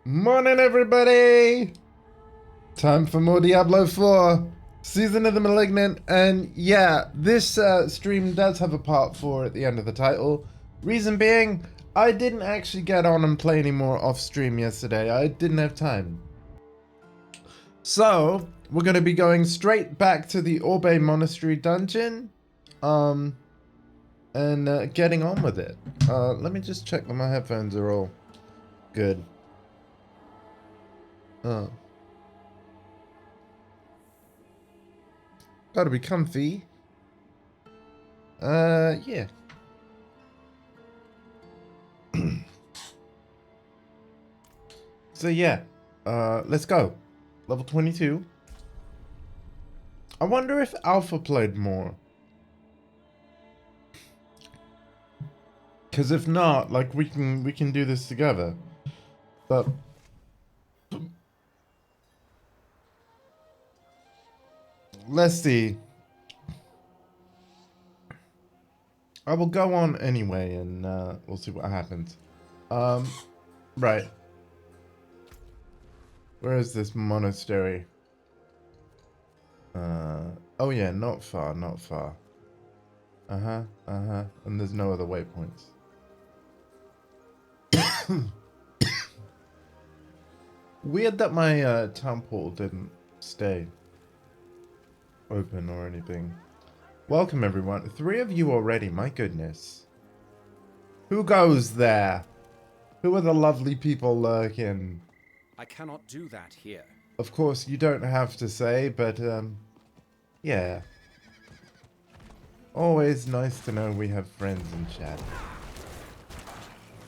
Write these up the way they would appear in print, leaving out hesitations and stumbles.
Morning, everybody! Time for more Diablo 4, Season of the Malignant, and yeah, this stream does have a part 4 at the end of the title. Reason being, I didn't actually get on and play any more off-stream yesterday. I didn't have time. So, we're going to be going straight back to the Orbe Monastery dungeon, and getting on with it. Let me just check that my headphones are all good. Gotta be comfy. Yeah. So yeah, let's go. Level 22. I wonder if Alpha played more. Cause if not, like we can do this together. But let's see. I will go on anyway, and we'll see what happens. Right. Where is this monastery? Oh yeah, not far, not far. And there's no other waypoints. Weird that my town portal didn't stay open or anything. Welcome everyone. 3 of you already, my goodness. Who goes there? Who are the lovely people lurking? I cannot do that here. Of course, you don't have to say, but yeah. Always nice to know we have friends in chat.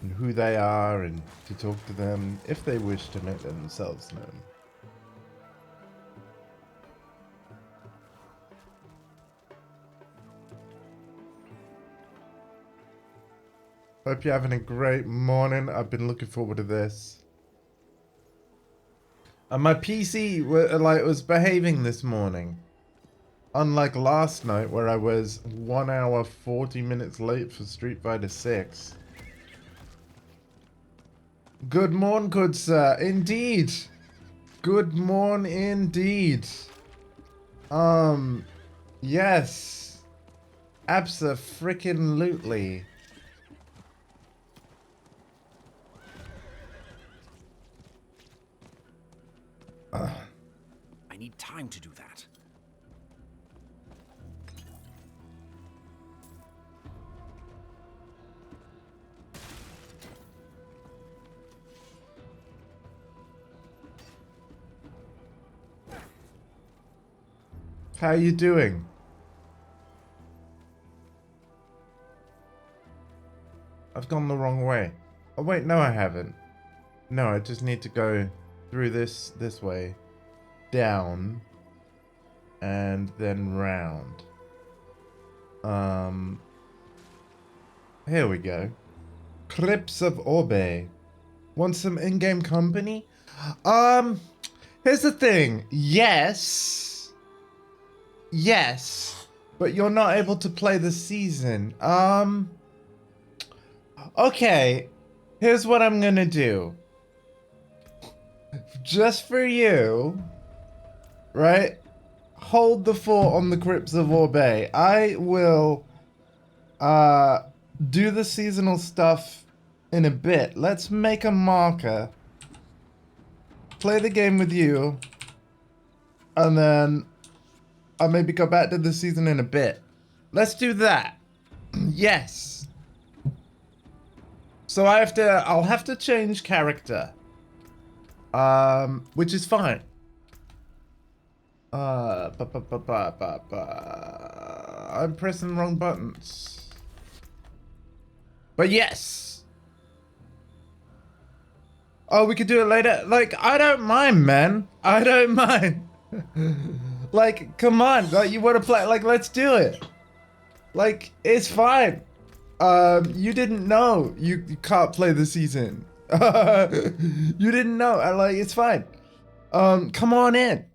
And who they are, and to talk to them if they wish to make themselves known. Hope you're having a great morning. I've been looking forward to this. And my PC was behaving this morning. Unlike last night where I was 1 hour 40 minutes late for Street Fighter 6. Good morn, good sir. Indeed. Good morn indeed. Yes. Abso-frickin-lutely. I need time to do that. How you doing? I've gone the wrong way. Oh wait, no I haven't. No, I just need to go through this way, down, and then round. Here we go. Crypts of Orbe. Want some in-game company? Here's the thing. Yes, but you're not able to play the season. Okay, here's what I'm gonna do. Just for you, right? Hold the fort on the Crypts of Orbe. I will do the seasonal stuff in a bit. Let's make a marker. Play the game with you. And then I'll maybe go back to the season in a bit. Let's do that. Yes. So I'll have to change character. Which is fine. I'm pressing the wrong buttons. But yes. Oh, we could do it later. Like, I don't mind, man. I don't mind. Like, come on. Like, you want to play? Like, let's do it. Like, it's fine. You didn't know you can't play the season. You didn't know. Like, it's fine. Come on in.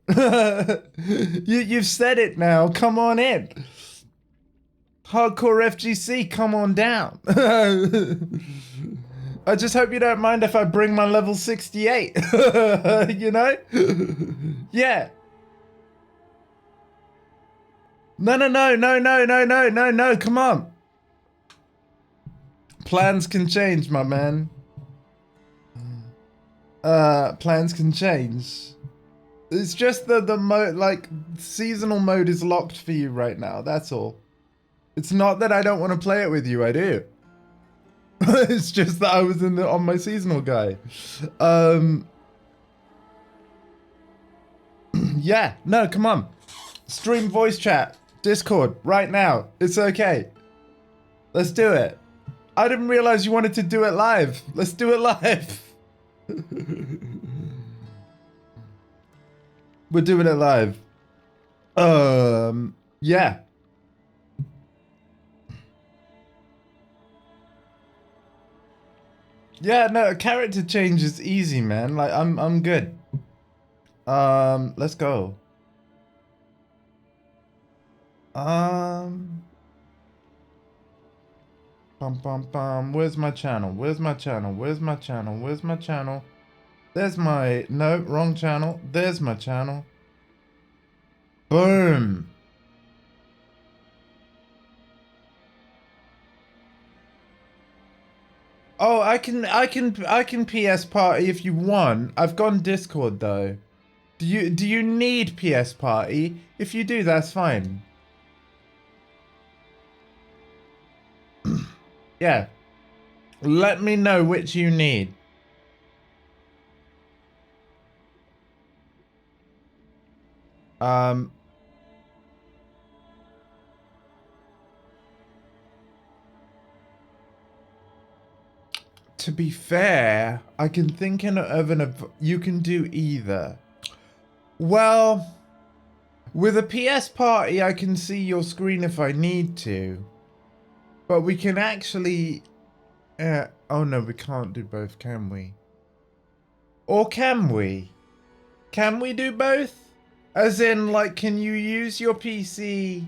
You've said it now. Come on in. Hardcore FGC, come on down. I just hope you don't mind if I bring my level 68. You know? Yeah. No, come on. Plans can change, my man. Plans can change. It's just the mode, like, seasonal mode is locked for you right now, that's all. It's not that I don't want to play it with you, I do. It's just that I was on my seasonal guy. Yeah, no, come on. Stream voice chat, Discord, right now. It's okay. Let's do it. I didn't realize you wanted to do it live. Let's do it live. We're doing it live. Yeah. Yeah, no, character change is easy, man. Like, I'm good. Let's go. Where's my channel? Where's my channel? Where's my channel? Where's my channel? There's my... No, wrong channel. There's my channel. Boom. Oh, I can PS Party if you want. I've gone Discord though. Do you need PS Party? If you do, that's fine. Yeah. Let me know which you need. To be fair, I can think of you can do either. Well, with a PS Party, I can see your screen if I need to. But we can actually... oh no, we can't do both, can we? Or can we? Can we do both? As in, like, can you use your PC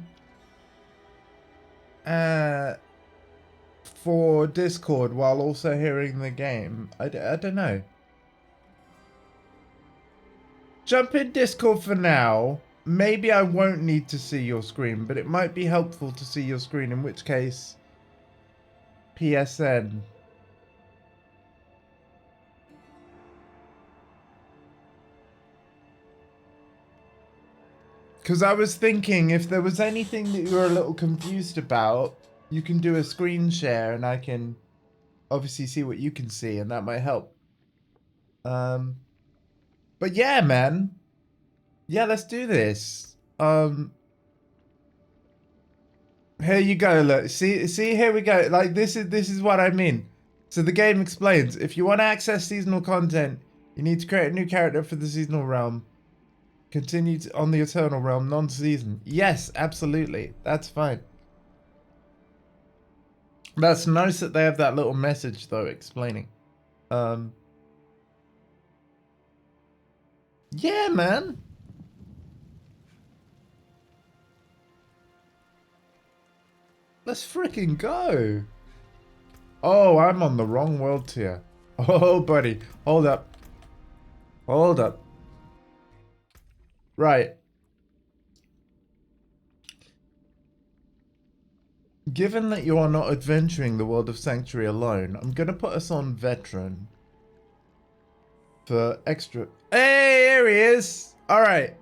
for Discord while also hearing the game? I don't know. Jump in Discord for now. Maybe I won't need to see your screen, but it might be helpful to see your screen, in which case, PSN. Because I was thinking if there was anything that you were a little confused about, you can do a screen share and I can obviously see what you can see, and that might help. But yeah, man. Yeah, let's do this. Here you go, look. See, here we go. Like, this is what I mean. So the game explains, if you want to access seasonal content, you need to create a new character for the seasonal realm. Continue on the eternal realm, non-season. Yes, absolutely. That's fine. That's nice that they have that little message, though, explaining. Yeah, man. Let's freaking go. Oh, I'm on the wrong world tier. Oh, buddy. Hold up. Hold up. Right. Given that you are not adventuring the world of Sanctuary alone, I'm going to put us on Veteran. For extra... Hey, here he is! Alright.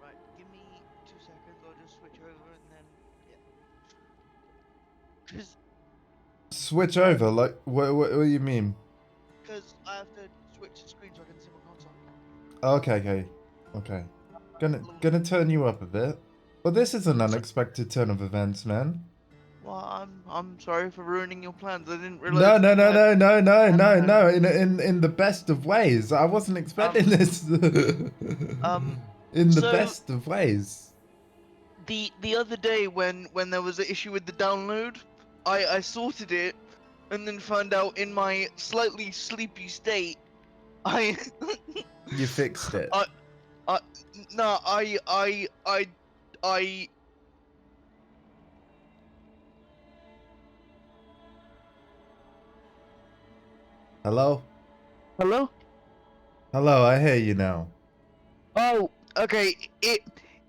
Right, give me 2 seconds, I'll just switch over and then, yeah. Cause Switch over? Like, what do you mean? Because I have to switch the screen so I can see my console. Okay. Gonna turn you up a bit. Well, this is an unexpected turn of events, man. Well, I'm sorry for ruining your plans. I didn't realize. No. In the best of ways. I wasn't expecting this. In the best of ways. The other day when there was an issue with the download, I sorted it, and then found out in my slightly sleepy state, You fixed it. No, Hello? Hello? Hello, I hear you now. Oh, okay. It,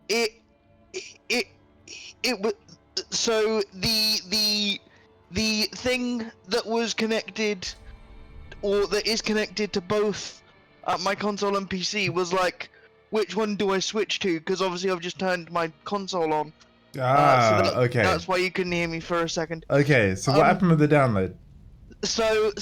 it, it was. So the thing that was connected, or that is connected to both my console and PC was like, which one do I switch to? Because obviously I've just turned my console on. Ah, okay. That's why you couldn't hear me for a second. Okay, so what happened with the download? So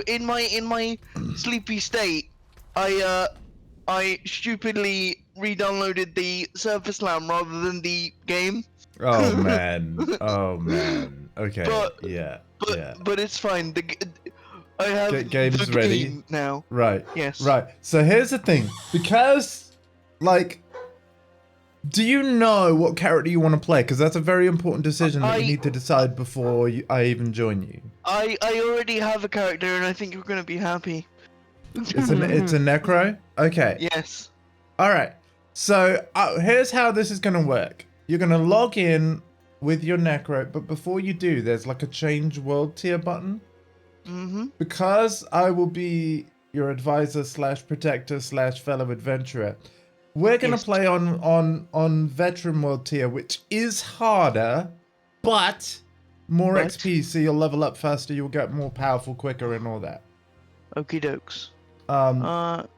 in my sleepy state, I stupidly re-downloaded the Surface Lamb rather than the game. Oh man. Oh man. Okay. But Yeah. but Yeah. but it's fine. I have Game's the ready. game now. Right. Yes. Right. So here's the thing. Because, like, do you know what character you want to play? Because that's a very important decision that you need to decide before I even join you. I already have a character, and I think you're gonna be happy. It's a necro? Okay. Yes. Alright. So here's how this is going to work. You're going to log in with your necro, but before you do, there's like a change world tier button. Mm-hmm. Because I will be your advisor / protector / fellow adventurer, we're going to play on veteran world tier, which is harder, but more XP, so you'll level up faster, you'll get more powerful quicker and all that. Okie dokes.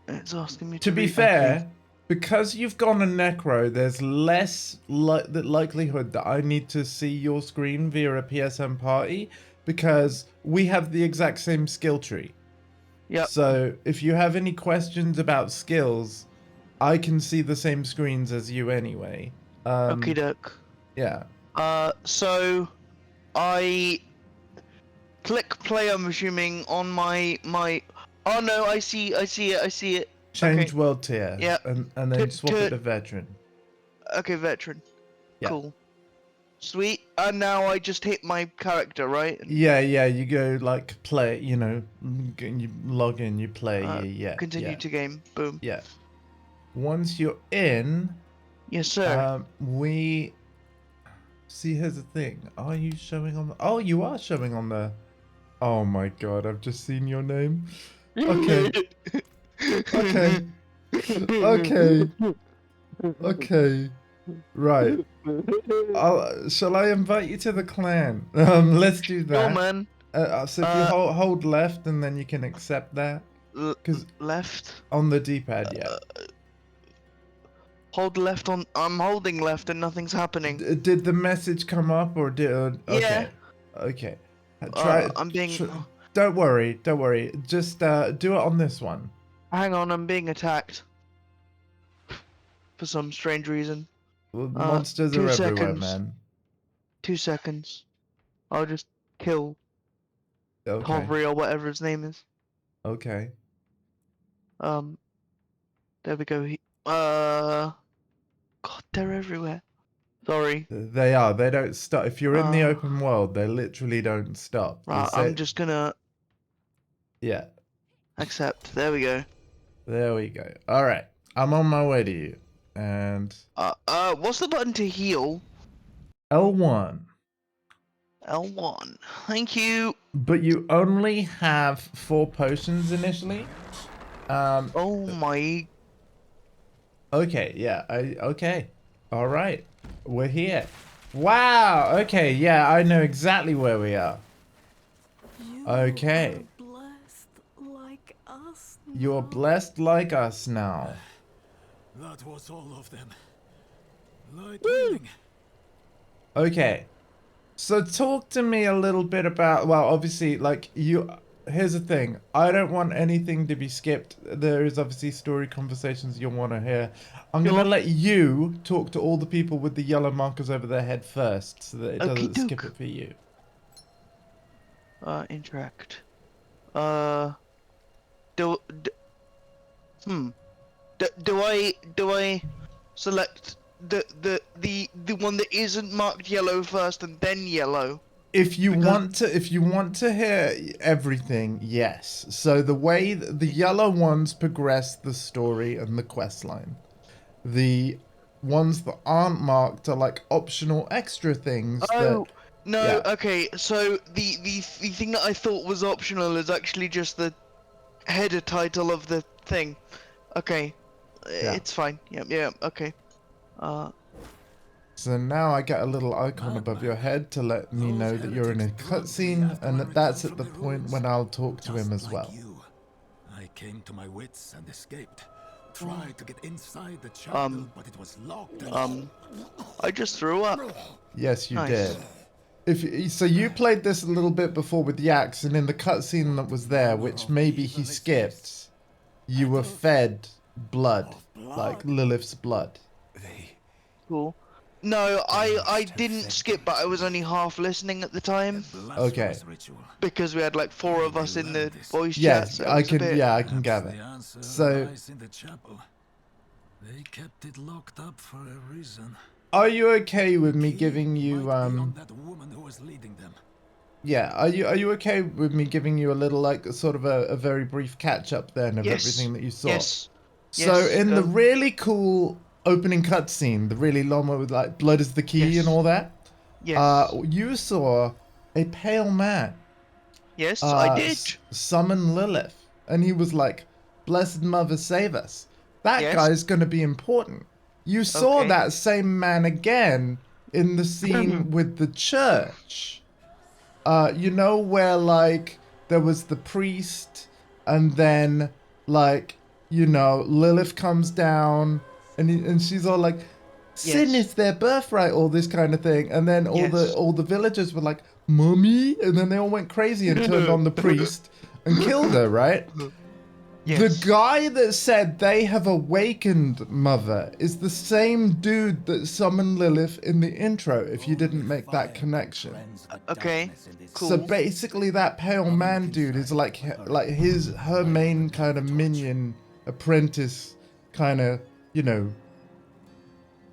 It's asking me to be fair, because you've gone a necro, there's less the likelihood that I need to see your screen via a PSN party, because we have the exact same skill tree. Yep. So if you have any questions about skills, I can see the same screens as you anyway. Okie doke. Yeah. So I click play, I'm assuming, on my oh no, I see it. Change okay. world tier. Yeah. And then swap it to veteran. Okay, veteran. Yeah. Cool. Sweet. And now I just hit my character, right? Yeah, you go like play, you know, you log in, you play, yeah. Continue to game. Boom. Yeah. Once you're in, yes, sir. We see. Here's the thing. Are you showing on? Oh, you are showing on the. Oh my god! I've just seen your name. Okay. Okay. Okay. Okay. Right. Shall I invite you to the clan? Let's do that. Oh man. So if you hold left, and then you can accept that. Because left on the D-pad, yeah. Hold left on. I'm holding left, and nothing's happening. Did the message come up, or did? Okay. Yeah. Okay. Try. I'm being. Don't worry. Don't worry. Just do it on this one. Hang on. I'm being attacked. For some strange reason. Well, monsters are everywhere, man. 2 seconds. I'll just kill Okay. Hovry or whatever his name is. Okay. There we go. God, they're everywhere. Sorry. They are. They don't stop. If you're in the open world, they literally don't stop. Right, I'm just gonna. Yeah. Accept. There we go. There we go. All right. I'm on my way to you. And. What's the button to heal? L1. L1. Thank you. But you only have 4 potions initially. Oh my. Okay, yeah, okay. All right. We're here. Wow, okay, yeah, I know exactly where we are. Okay. You're blessed like us now. That was all of them. Lightning. Okay. So talk to me a little bit about, well, obviously, like, here's the thing. I don't want anything to be skipped. There is obviously story conversations you'll want to hear. I'm going to let you talk to all the people with the yellow markers over their head first, so that it doesn't skip it for you. Interact. Do I select the one that isn't marked yellow first and then yellow? If you want to hear everything, yes. So the way the yellow ones progress the story and the quest line. The ones that aren't marked are like optional extra things. Oh no, yeah. Okay. So the thing that I thought was optional is actually just the header title of the thing. Okay, Yeah. it's fine. Yeah. Okay. So now I get a little icon above your head to let me know that you're in a cutscene, and that's at the point when I'll talk to him as well. I came to my wits and escaped. Tried to get inside the chapel, but it was locked. I just threw up. Yes, you Nice. did. So you played this a little bit before with Yax, and in the cutscene that was there, which maybe he skipped, you were fed blood, like Lilith's blood. Cool. No, I didn't skip, but I was only half listening at the time Okay. because we had like 4 of us in the voice chat. Yes, So it I was a can. bit... Yeah, I can gather. So, In the chapel. They kept it locked up for a reason. are you okay with me giving you That woman who was leading them. Yeah, are you okay with me giving you a little, like, sort of a very brief catch up then of Yes. everything that you saw? Yes. So Yes, in go. the really cool opening cutscene, the really long one with like blood is the key Yes. and all that, Yes. you saw a pale man. Yes, I did. Summon Lilith, and he was like, "Blessed Mother, save us." That Yes. guy's going to be important. You saw Okay. that same man again in the scene with the church. You know where like there was the priest, and then like Lilith comes down, and she's all like, "Sin Yes. is their birthright," all this kind of thing, and then all Yes. the villagers were like, "Mummy," and then they all went crazy and turned on the priest and killed her, right? Yes. The guy that said they have awakened Mother is the same dude that summoned Lilith in the intro, if you didn't make that connection. Okay. Cool. So basically that pale man dude is like her main kind of minion, apprentice kind of,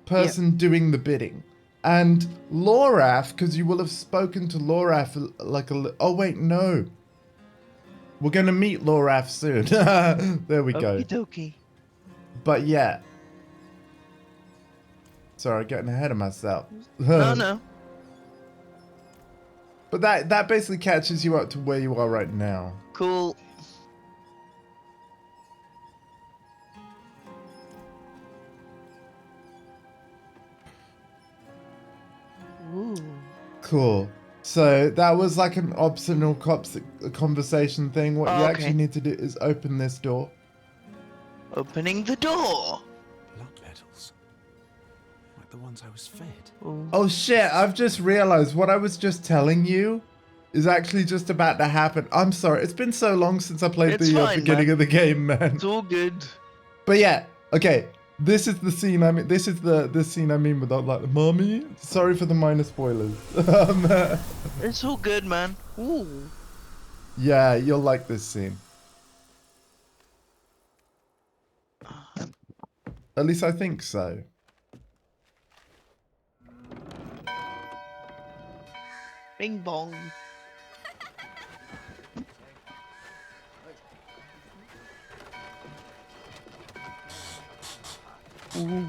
person doing the bidding. And Lorath, because you will have spoken to Lorath oh wait, no. We're going to meet Lorath soon. There we go. Okie dokie. But yeah. Sorry, getting ahead of myself. No. But that basically catches you up to where you are right now. Cool. Ooh. Cool. So that was like an optional conversation thing. What you Okay. actually need to do is open this door. Opening the door. Blood petals. Like the ones I was fed. Ooh. Oh shit, I've just realized what I was just telling you is actually just about to happen. I'm sorry, it's been so long since I played It's the fine, beginning man. of the game, man. It's all good. But yeah, okay. This is the scene I mean. This is the scene I mean without like, mommy. Sorry for the minor spoilers. It's all good, man. Ooh. Yeah, you'll like this scene. At least I think so. Bing bong. Ooh.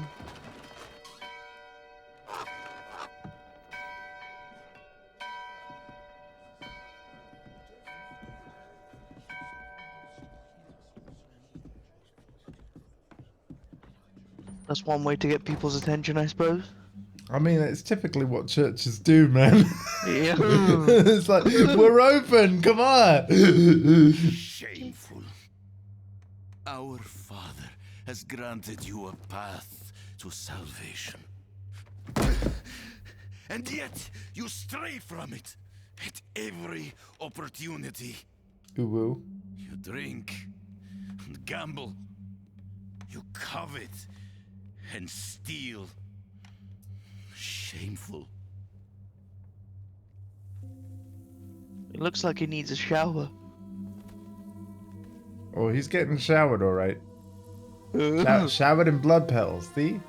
That's one way to get people's attention, I suppose. I mean, it's typically what churches do, man. Yeah. It's like, we're open, come on. Shameful. Our Father has granted you a path to salvation. And yet, you stray from it at every opportunity. Ooh. You drink and gamble. You covet and steal. Shameful. It looks like he needs a shower. Oh, he's getting showered, all right. Showered in blood petals, see?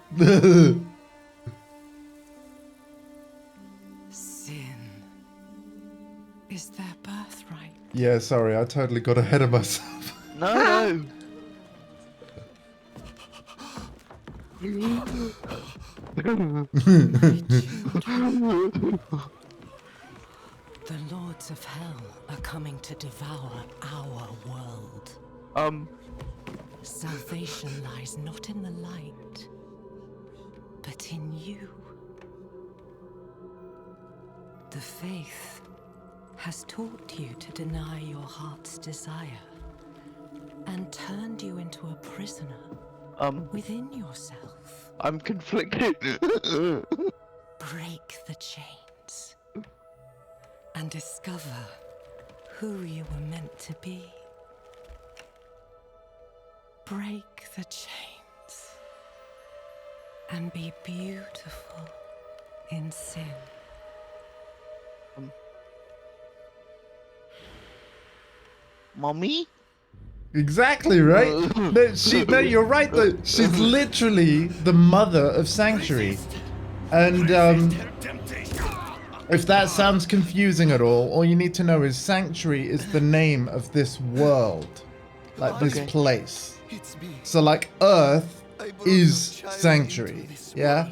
Sin is their birthright. Yeah, sorry, I totally got ahead of myself. No. The lords of hell are coming to devour our world. Salvation lies not in the light, but in you. The faith has taught you to deny your heart's desire and turned you into a prisoner within yourself. I'm conflicted. Break the chains and discover who you were meant to be. Break the chains and be beautiful in sin. Mommy? Exactly, right? No, you're right though. She's literally the mother of Sanctuary. And if that sounds confusing at all you need to know is Sanctuary is the name of this world. Like this place. So like Earth is Sanctuary. Yeah?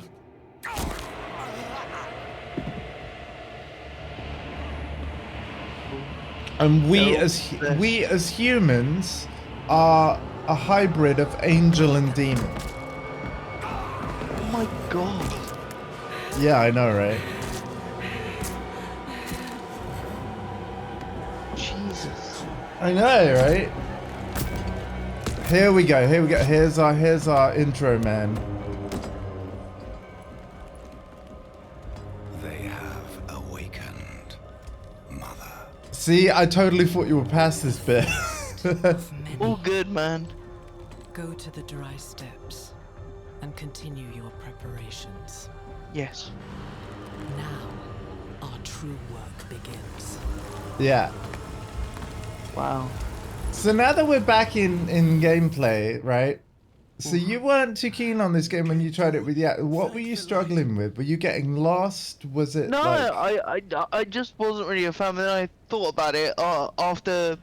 And we as humans are a hybrid of angel and demon. Oh my god. Yeah, I know, right? Jesus. I know, right? Here we go. Here's our intro, man. They have awakened, Mother. See, I totally thought you were past this bit. All good, man. Go to the dry steps and continue your preparations. Yes. Now, our true work begins. Yeah. Wow. So now that we're back in gameplay, right? So you weren't too keen on this game when you tried it with what were you struggling with? Were you getting lost? Was it No, like... I just wasn't really a fan. Then I thought about it after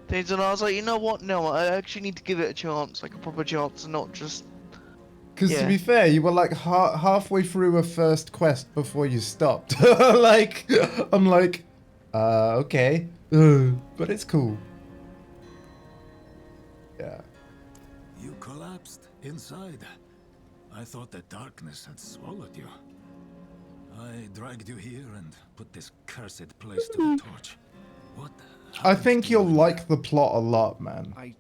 things, and I was like, you know what? No, I actually need to give it a chance, like a proper chance, and not just. Because to be fair, you were like halfway through a first quest before you stopped. Like, I'm like, okay, but it's cool. Yeah. You collapsed inside. I thought the darkness had swallowed you. I dragged you here and put this cursed place to the torch. What? I think you'll like the plot a lot, man. I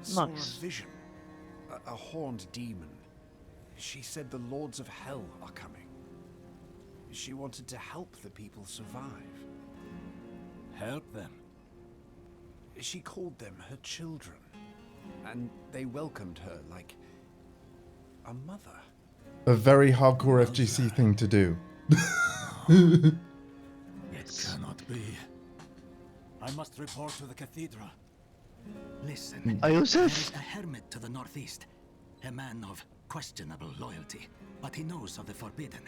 saw Nice. a vision. A horned demon. She said the lords of hell are coming. She wanted to help the people survive. Help them. She called them her children. And they welcomed her like a mother. A very hardcore FGC thing to do. It cannot be. I must report to the cathedral. Listen, I also there is a hermit to the northeast. A man of questionable loyalty, but he knows of the forbidden.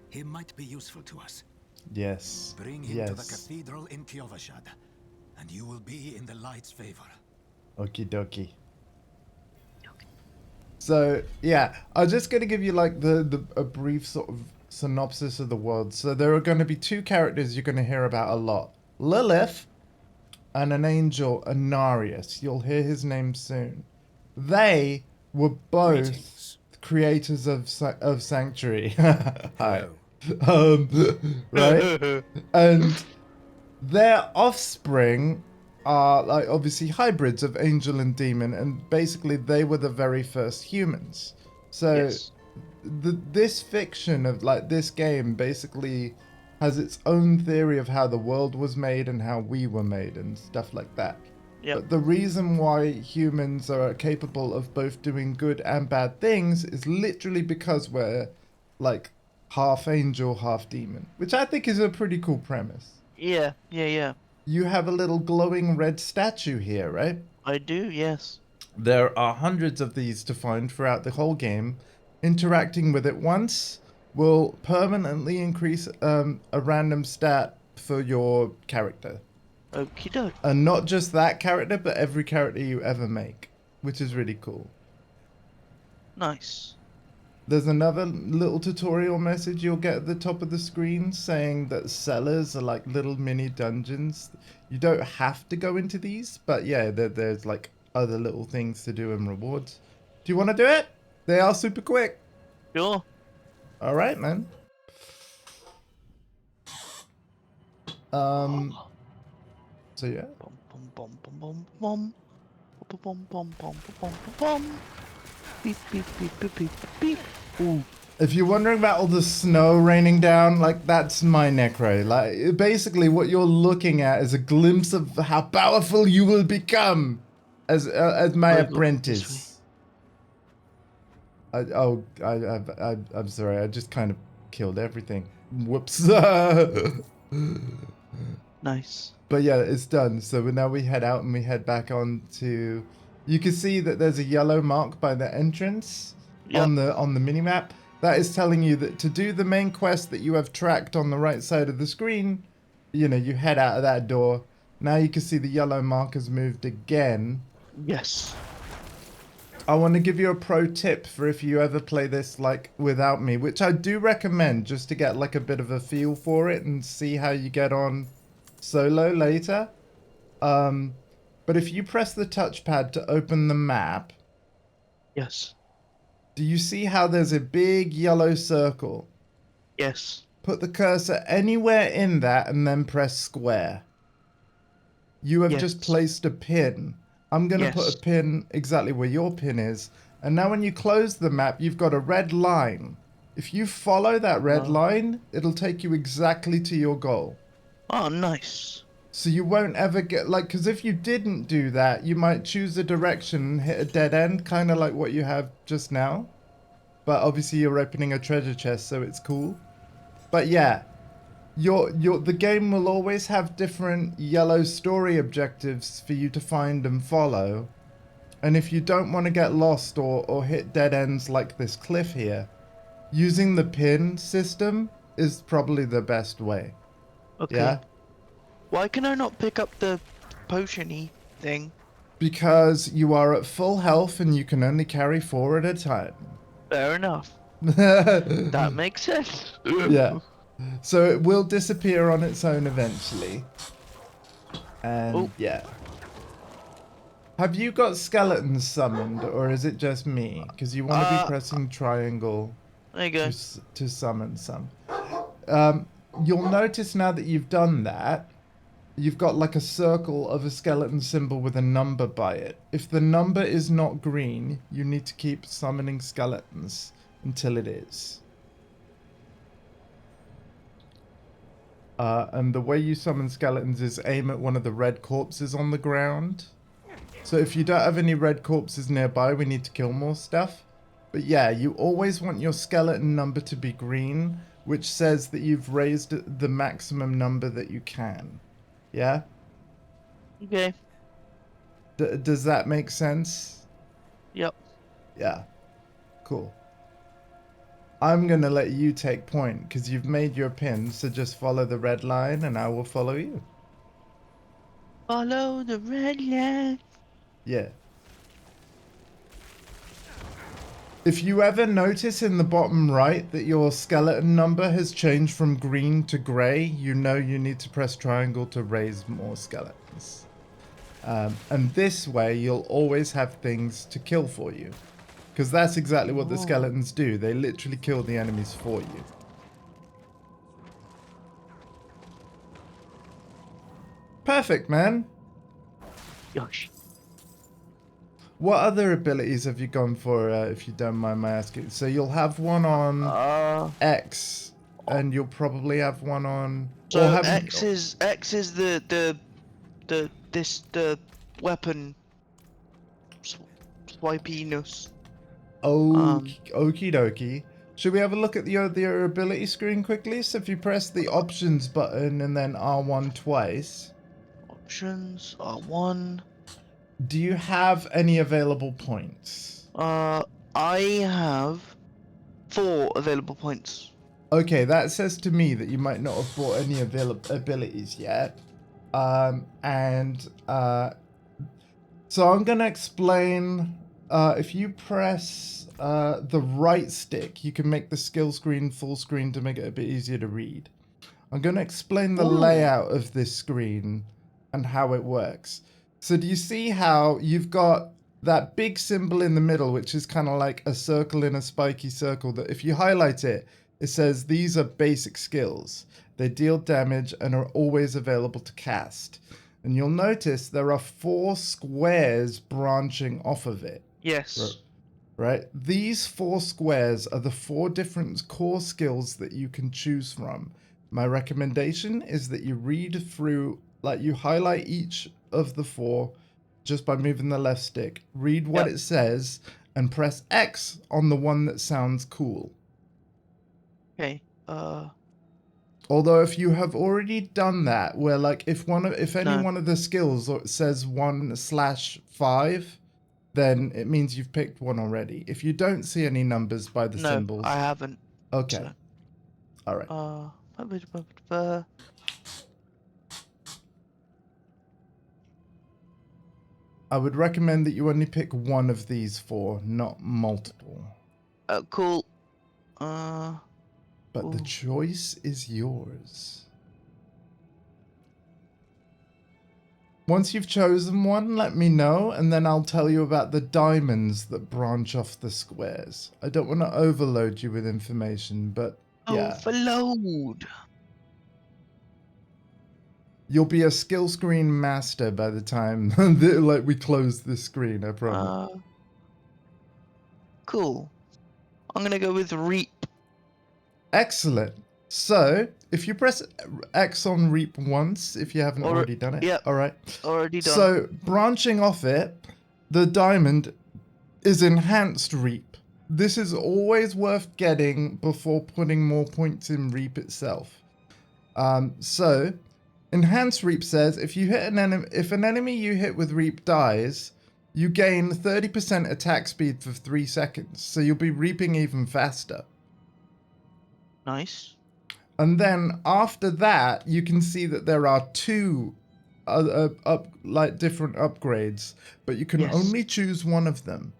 He might be useful to us. Yes. Bring him to the Yes. cathedral in Kiovashad, and you will be in the light's favor. Okie dokie. So yeah, I'm just gonna give you like a brief sort of synopsis of the world. So there are going to be two characters you're going to hear about a lot: Lilith and an angel, Anarius. You'll hear his name soon. They were both Greetings. creators of Sanctuary. Hi. Hello. Right? And their offspring are like obviously hybrids of angel and demon, and basically they were the very first humans. So Yes. this fiction of like this game basically has its own theory of how the world was made and how we were made and stuff like that. Yep. But the reason why humans are capable of both doing good and bad things is literally because we're like half angel, half demon, which I think is a pretty cool premise. Yeah. You have a little glowing red statue here, right? I do, yes. There are hundreds of these to find throughout the whole game. Interacting with it once will permanently increase a random stat for your character. Okie doke. And not just that character, but every character you ever make, which is really cool. Nice. There's another little tutorial message you'll get at the top of the screen saying that cellars are like little mini dungeons. You don't have to go into these, but yeah, there's like other little things to do and rewards. Do you want to do it? They are super quick. Sure. All right, man. So yeah. Bum, bum, bum, bum, bum, bum. Bum, bum, bum, bum, bum, bum, bum. Beep, beep, beep, beep, beep, beep. Ooh. If you're wondering about all the snow raining down, like that's my necro. Like basically, what you're looking at is a glimpse of how powerful you will become as my apprentice. I'm sorry. I just kind of killed everything. Whoops. Nice. But yeah, it's done. So now we head out and we head back on to. You can see that there's a yellow mark by the entrance on the minimap. That is telling you that to do the main quest that you have tracked on the right side of the screen, you know, you head out of that door. Now you can see the yellow mark has moved again. Yes. I want to give you a pro tip for if you ever play this like without me, which I do recommend just to get like a bit of a feel for it and see how you get on solo later. But if you press the touchpad to open the map, Yes. do you see how there's a big yellow circle? Yes. Put the cursor anywhere in that and then press square. You have just placed a pin. I'm going to put a pin exactly where your pin is. And now when you close the map, you've got a red line. If you follow that red line, it'll take you exactly to your goal. Oh, nice. So you won't ever get, like, because if you didn't do that, you might choose a direction and hit a dead end, kind of like what you have just now. But obviously you're opening a treasure chest, so it's cool. But yeah, the game will always have different yellow story objectives for you to find and follow. And if you don't want to get lost or hit dead ends like this cliff here, using the pin system is probably the best way. Okay. Yeah? Why can I not pick up the potion-y thing? Because you are at full health and you can only carry 4 at a time. Fair enough. That makes sense. Yeah. So it will disappear on its own eventually. And yeah. Have you got skeletons summoned or is it just me? Because you want to be pressing triangle There you go. to summon some. You'll notice now that you've done that, you've got like a circle of a skeleton symbol with a number by it. If the number is not green, you need to keep summoning skeletons until it is. And the way you summon skeletons is aim at one of the red corpses on the ground. So if you don't have any red corpses nearby, we need to kill more stuff. But yeah, you always want your skeleton number to be green, which says that you've raised the maximum number that you can. Yeah? Okay. Does that make sense? Yep. Yeah. Cool. I'm going to let you take point because you've made your pin, so just follow the red line and I will follow you. Follow the red line. Yeah. If you ever notice in the bottom right that your skeleton number has changed from green to grey, you know you need to press triangle to raise more skeletons. And this way you'll always have things to kill for you. Because that's exactly what the skeletons do. They literally kill the enemies for you. Perfect, man. Yosh. What other abilities have you gone for, if you don't mind my asking? So you'll have one on X, and you'll probably have one on. So or have X is the weapon swipiness. Okie dokie. Should we have a look at your ability screen quickly? So if you press the options button and then R1 twice. Options R1. Do you have any available points? I have 4 available points. Okay, that says to me that you might not have bought any abilities yet. So I'm going to explain, if you press the right stick, you can make the skill screen full screen to make it a bit easier to read. I'm going to explain the layout of this screen and how it works. So do you see how you've got that big symbol in the middle, which is kind of like a circle in a spiky circle, that if you highlight it, it says these are basic skills. They deal damage and are always available to cast. And you'll notice there are 4 squares branching off of it. Yes. Right? These 4 squares are the 4 different core skills that you can choose from. My recommendation is that you read through, like you highlight each of the 4 just by moving the left stick. Read what it says and press X on the one that sounds cool. Okay. Although if you have already done that, where like if any No. one of the skills says 1/5, then it means you've picked one already. If you don't see any numbers by the No, symbols, I haven't. okay, all right. I would recommend that you only pick one of these 4, not multiple. Cool. But the choice is yours. Once you've chosen one, let me know, and then I'll tell you about the diamonds that branch off the squares. I don't want to overload you with information, but yeah. Overload. You'll be a skill screen master by the time like we close this screen, I promise. Cool. I'm gonna go with Reap. Excellent. So, if you press X on Reap once, if you haven't already done it. Yep. All right. Already done. So, branching off it, the diamond is Enhanced Reap. This is always worth getting before putting more points in Reap itself. So, Enhanced Reap says if an enemy you hit with Reap dies, you gain 30% attack speed for 3 seconds. So you'll be reaping even faster. Nice. And then after that, you can see that there are 2 different upgrades, but you can only choose one of them.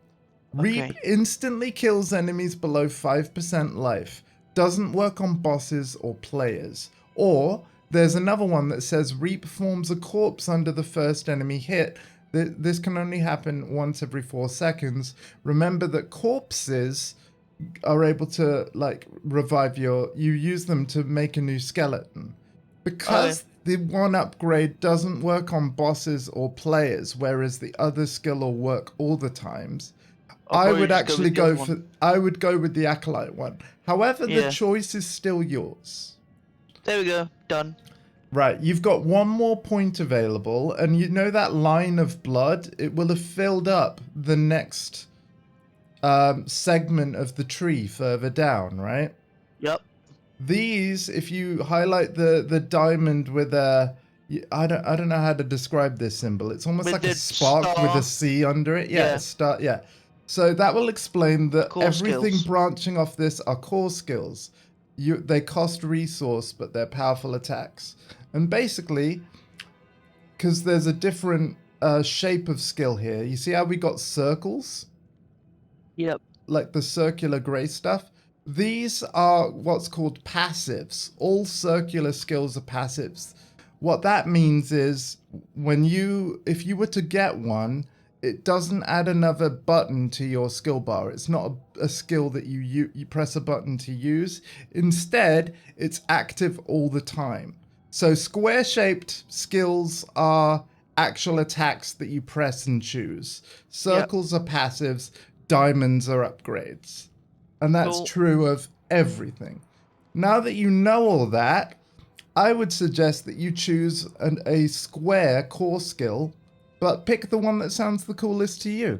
Reap instantly kills enemies below 5% life. Doesn't work on bosses or players. Or there's another one that says Reap forms a corpse under the first enemy hit. This can only happen once every 4 seconds. Remember that corpses are able to like revive you use them to make a new skeleton. Because the one upgrade doesn't work on bosses or players, whereas the other skill will work all the times, I would actually go with the Acolyte one. However, the choice is still yours. There we go. Done. Right, you've got one more point available, and you know that line of blood? It will have filled up the next segment of the tree further down, right? Yep. These, if you highlight the diamond with a, I don't know how to describe this symbol. It's almost like a spark with a C under it. Yeah, star. Yeah. So that will explain that everything branching off this are core skills. They cost resource, but they're powerful attacks. And basically, because there's a different shape of skill here. You see how we got circles? Yep. Like the circular gray stuff. These are what's called passives. All circular skills are passives. What that means is if you were to get one, it doesn't add another button to your skill bar. It's not a skill that you press a button to use. Instead, it's active all the time. So square-shaped skills are actual attacks that you press and choose. Circles are passives. Diamonds are upgrades. And that's true of everything. Now that you know all that, I would suggest that you choose a square core skill, but pick the one that sounds the coolest to you.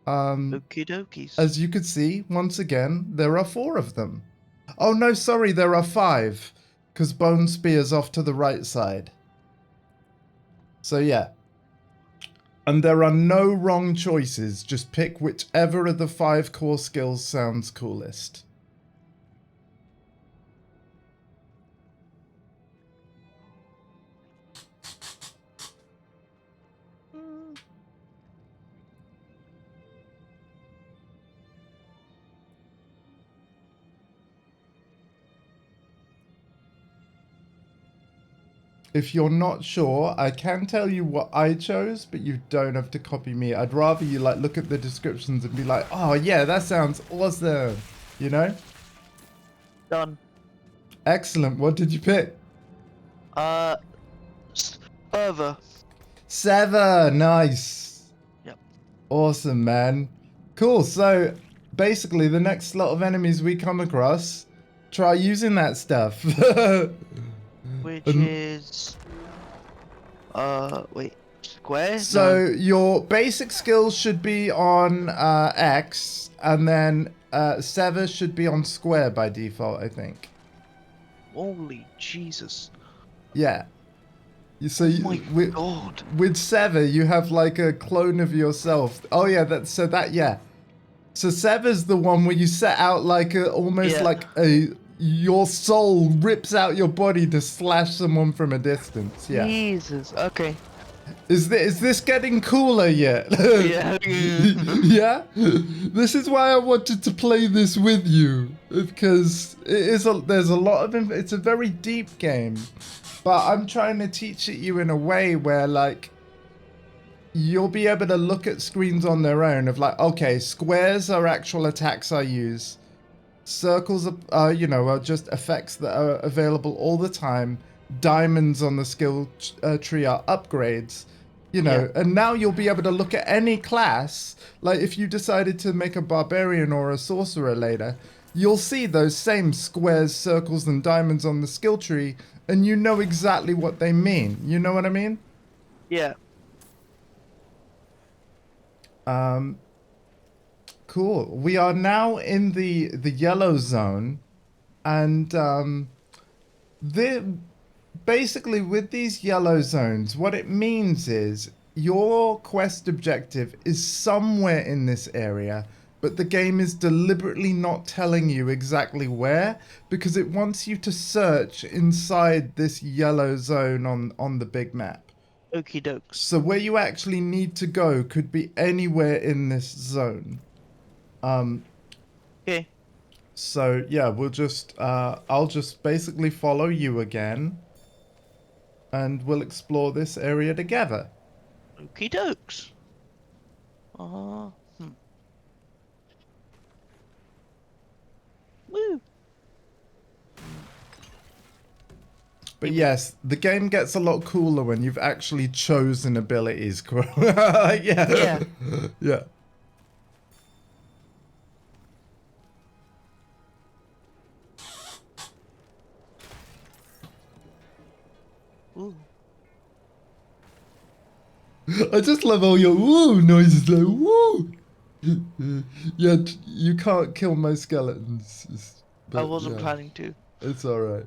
Okie dokies. As you could see, once again, there are 4 of them. Oh no, sorry, there are 5, because Bone Spear's off to the right side. So yeah. And there are no wrong choices, just pick whichever of the 5 core skills sounds coolest. if you're not sure, I can tell you what I chose, but you don't have to copy me. I'd rather you like look at the descriptions and be like, oh yeah, that sounds awesome. You know? Done. Excellent. What did you pick? Further. Sever. Nice. Yep. Awesome, man. Cool. So basically, the next slot of enemies we come across, try using that stuff. Which is... wait. Square? So No. your basic skills should be on X, and then Sever should be on square by default, I think. Holy Jesus. Yeah. So Oh my God. with Sever, you have like a clone of yourself. Oh yeah, yeah. So Sever's the one where you set out like almost like your soul rips out your body to slash someone from a distance. Yeah. Jesus. Okay. Is this getting cooler yet? Yeah. Yeah? This is why I wanted to play this with you, because there's a lot of it's a very deep game, but I'm trying to teach it you in a way where like you'll be able to look at screens on their own of like, okay, squares are actual attacks I use, circles are are just effects that are available all the time, diamonds on the skill tree are upgrades. And now you'll be able to look at any class, like if you decided to make a barbarian or a sorcerer later, you'll see those same squares, circles, and diamonds on the skill tree, and you know exactly what they mean. You know what I mean? Yeah. Cool. We are now in the yellow zone, and basically, with these yellow zones, what it means is your quest objective is somewhere in this area, but the game is deliberately not telling you exactly where, because it wants you to search inside this yellow zone on the big map. Okie dokes. So where you actually need to go could be anywhere in this zone. Okay. So yeah, I'll just basically follow you again, and we'll explore this area together. Okie dokes. Woo. But yes, the game gets a lot cooler when you've actually chosen abilities. Yeah. Yeah. Ooh. I just love all your woo noises, like woo. Yeah, you can't kill my skeletons. I wasn't planning to. It's alright.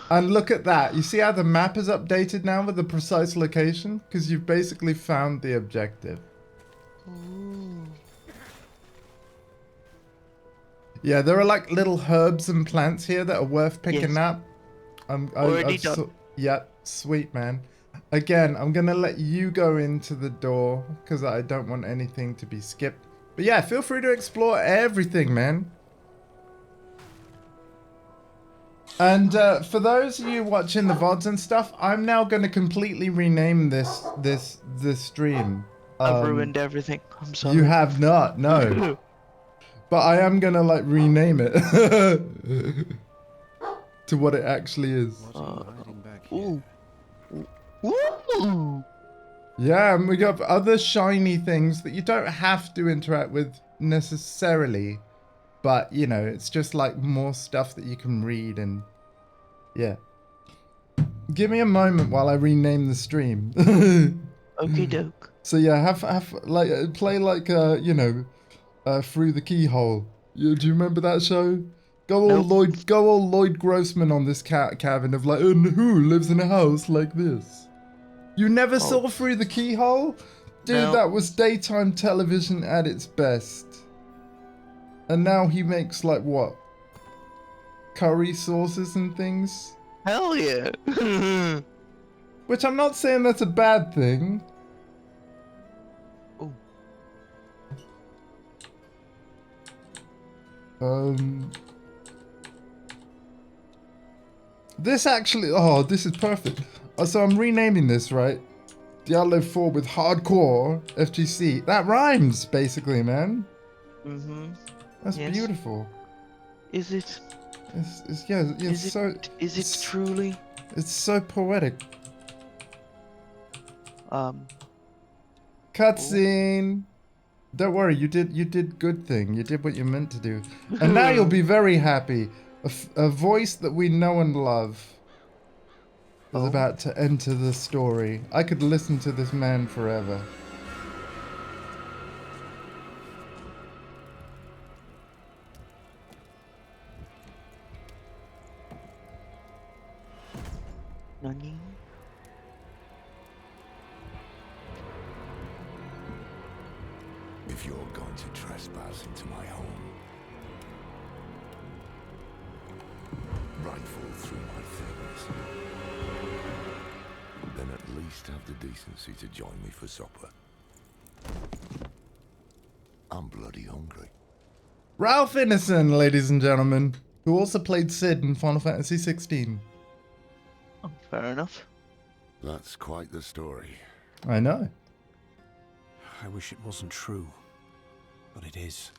And look at that. You see how the map is updated now with the precise location? Because you've basically found the objective. Ooh. Yeah, there are like little herbs and plants here that are worth picking up. Already done. Yeah, sweet, man. Again, I'm going to let you go into the door because I don't want anything to be skipped. But yeah, feel free to explore everything, man. And for those of you watching the VODs and stuff, I'm now going to completely rename this stream. I've ruined everything. I'm sorry. You have not, no. But I am going to like rename it to what it actually is. Ooh. Ooh. Yeah, and we got other shiny things that you don't have to interact with necessarily. But, you know, it's just like more stuff that you can read and yeah. Give me a moment while I rename the stream. Okie doke. So yeah, have like play like you know, Through the Keyhole. Do you remember that show? Go all Lloyd Grossman on this cabin of like, and who lives in a house like this? You never saw Through the Keyhole? Dude, No. that was daytime television at its best. And now he makes like what? Curry sauces and things? Hell yeah. Which I'm not saying that's a bad thing. Ooh. This actually, oh, this is perfect. So I'm renaming this, right? Diablo 4 with hardcore FGC. That rhymes, basically, man. Mm-hmm. That's Yes. beautiful. Is it? It's yeah, it's so. Is it truly? It's so poetic. Cool. Cutscene. Don't worry, you did good thing. You did what you meant to do, and now you'll be very happy. A voice that we know and love is about to enter the story. I could listen to this man forever. Nani? If you're going to trespass into my home, rifle through my things, then at least have the decency to join me for supper. I'm bloody hungry. Ralph Ineson, ladies and gentlemen, who also played Sid in Final Fantasy 16. Oh, fair enough. That's quite the story. I know. I wish it wasn't true, but it is.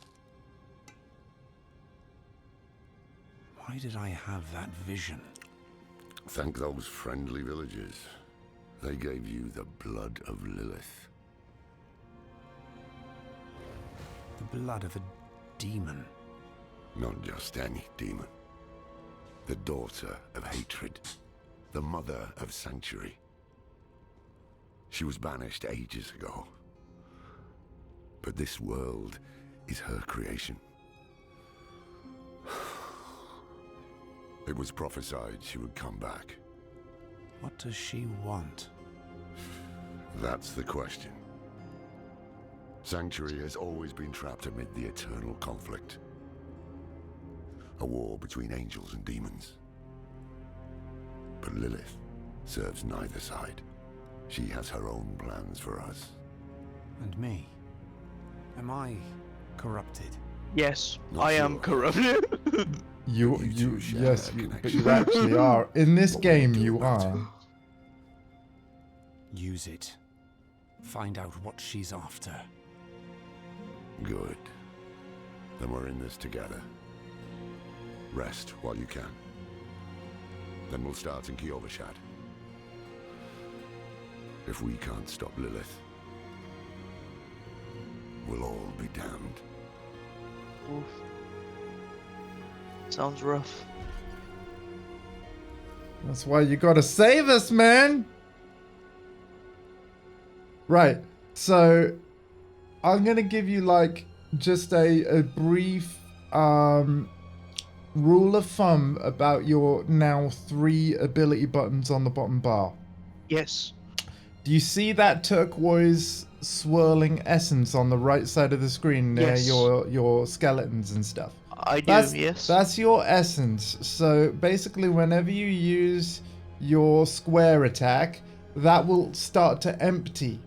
Why did I have that vision? Thank those friendly villagers. They gave you the blood of Lilith. The blood of a demon. Not just any demon. The daughter of hatred. The mother of sanctuary. She was banished ages ago. But this world is her creation. It was prophesied she would come back. What does she want? That's the question. Sanctuary has always been trapped amid the eternal conflict. A war between angels and demons. But Lilith serves neither side. She has her own plans for us. And me? Am I corrupted? Yes, Not I am sure. corrupted. You two share Yes, a but connection. you actually are. In this What will you game, do you about are. it? Use it. Find out what she's after. Good. Then we're in this together. Rest while you can. Then we'll start in Kiovashad. If we can't stop Lilith, we'll all be damned. Oof. Sounds rough. That's why you gotta save us, man! Right, so I'm gonna give you like just a brief rule of thumb about your now 3 ability buttons on the bottom bar. Yes. Do you see that turquoise swirling essence on the right side of the screen near Yes. your skeletons and stuff? I do, yes. That's your essence. So basically whenever you use your square attack, that will start to empty.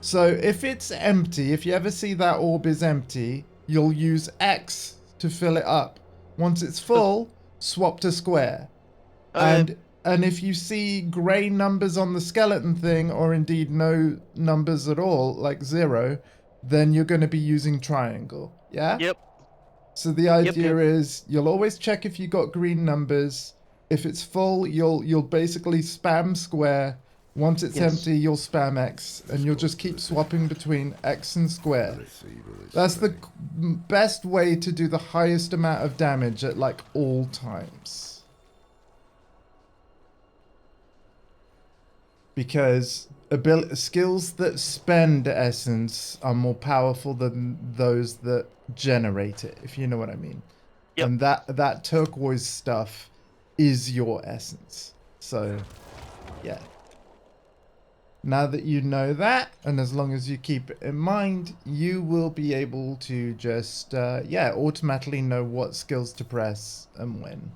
So if it's empty, if you ever see that orb is empty, you'll use X to fill it up. Once it's full, swap to square. And if you see grey numbers on the skeleton thing, or indeed no numbers at all, like 0, then you're going to be using triangle. Yeah? Yep. So the idea is you'll always check if you got green numbers. If it's full, you'll basically spam square. Once it's empty, you'll spam X, and you'll just keep swapping between X and square. That's the best way to do the highest amount of damage at like all times. Because skills that spend essence are more powerful than those that generate it, if you know what I mean. Yep. And that turquoise stuff is your essence. So, yeah. Now that you know that, and as long as you keep it in mind, you will be able to just, automatically know what skills to press and when.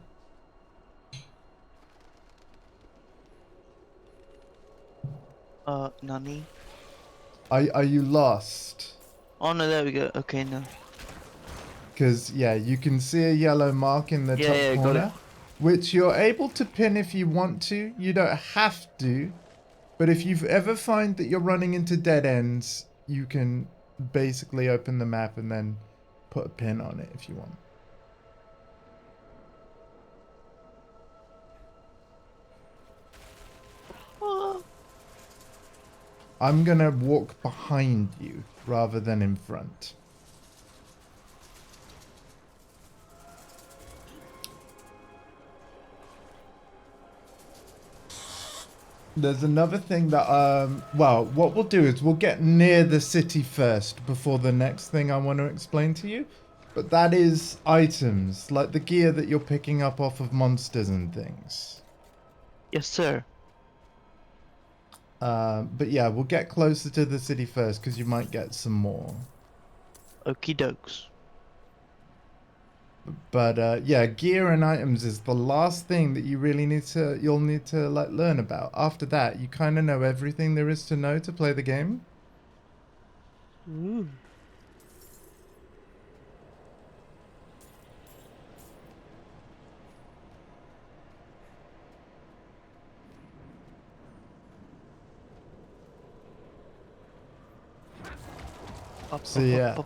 Nani? Are you lost? Oh no, there we go. Okay, no. Because, yeah, you can see a yellow mark in the top Yeah, got corner. which you're able to pin if you want to. You don't have to, but if you've ever find that you're running into dead ends, you can basically open the map and then put a pin on it if you want. I'm gonna walk behind you rather than in front. There's another thing that, well, what we'll do is we'll get near the city first before the next thing I want to explain to you. But that is items, like the gear that you're picking up off of monsters and things. Yes, sir. But yeah, we'll get closer to the city first because you might get some more. Okie dokes. But yeah, gear and items is the last thing that you really you'll need to like learn about. After that, you kind of know everything there is to know to play the game. Ooh. So yeah.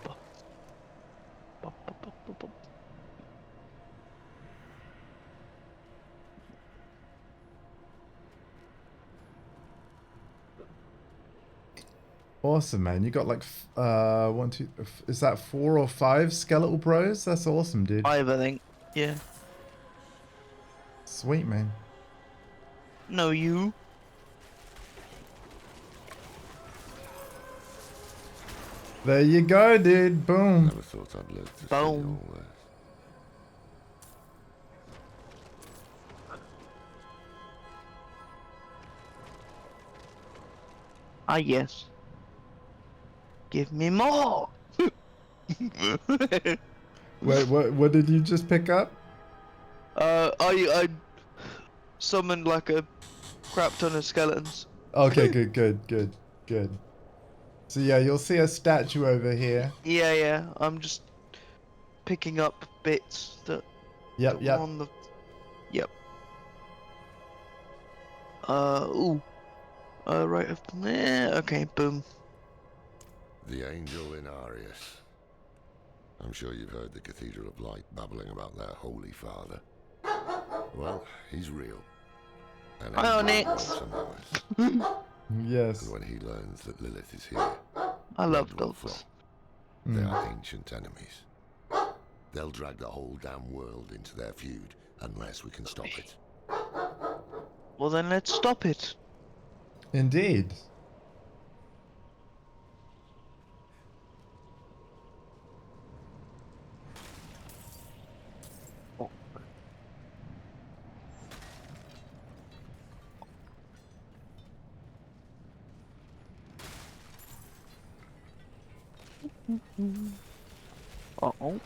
Awesome, man. You got like, is that 4 or 5 skeletal bros? That's awesome, dude. 5, I think. Yeah. Sweet, man. No, you. There you go, dude. Boom. Never thought I'd live to see Boom. all this. Ah, yes. Give me more. Wait, what did you just pick up? I summoned like a crap ton of skeletons. Okay, good. So yeah, you'll see a statue over here. Yeah. I'm just picking up bits that Yep. were on the. Yep. Ooh. Right up there. Okay, boom. The angel in Arius. I'm sure you've heard the Cathedral of Light babbling about their Holy Father. Well, he's real. And Onyx. Yes. And when he learns that Lilith is here, I love blood will dogs. flow. They are ancient enemies. They'll drag the whole damn world into their feud unless we can stop it. Well, then let's stop it. Indeed. Uh-oh.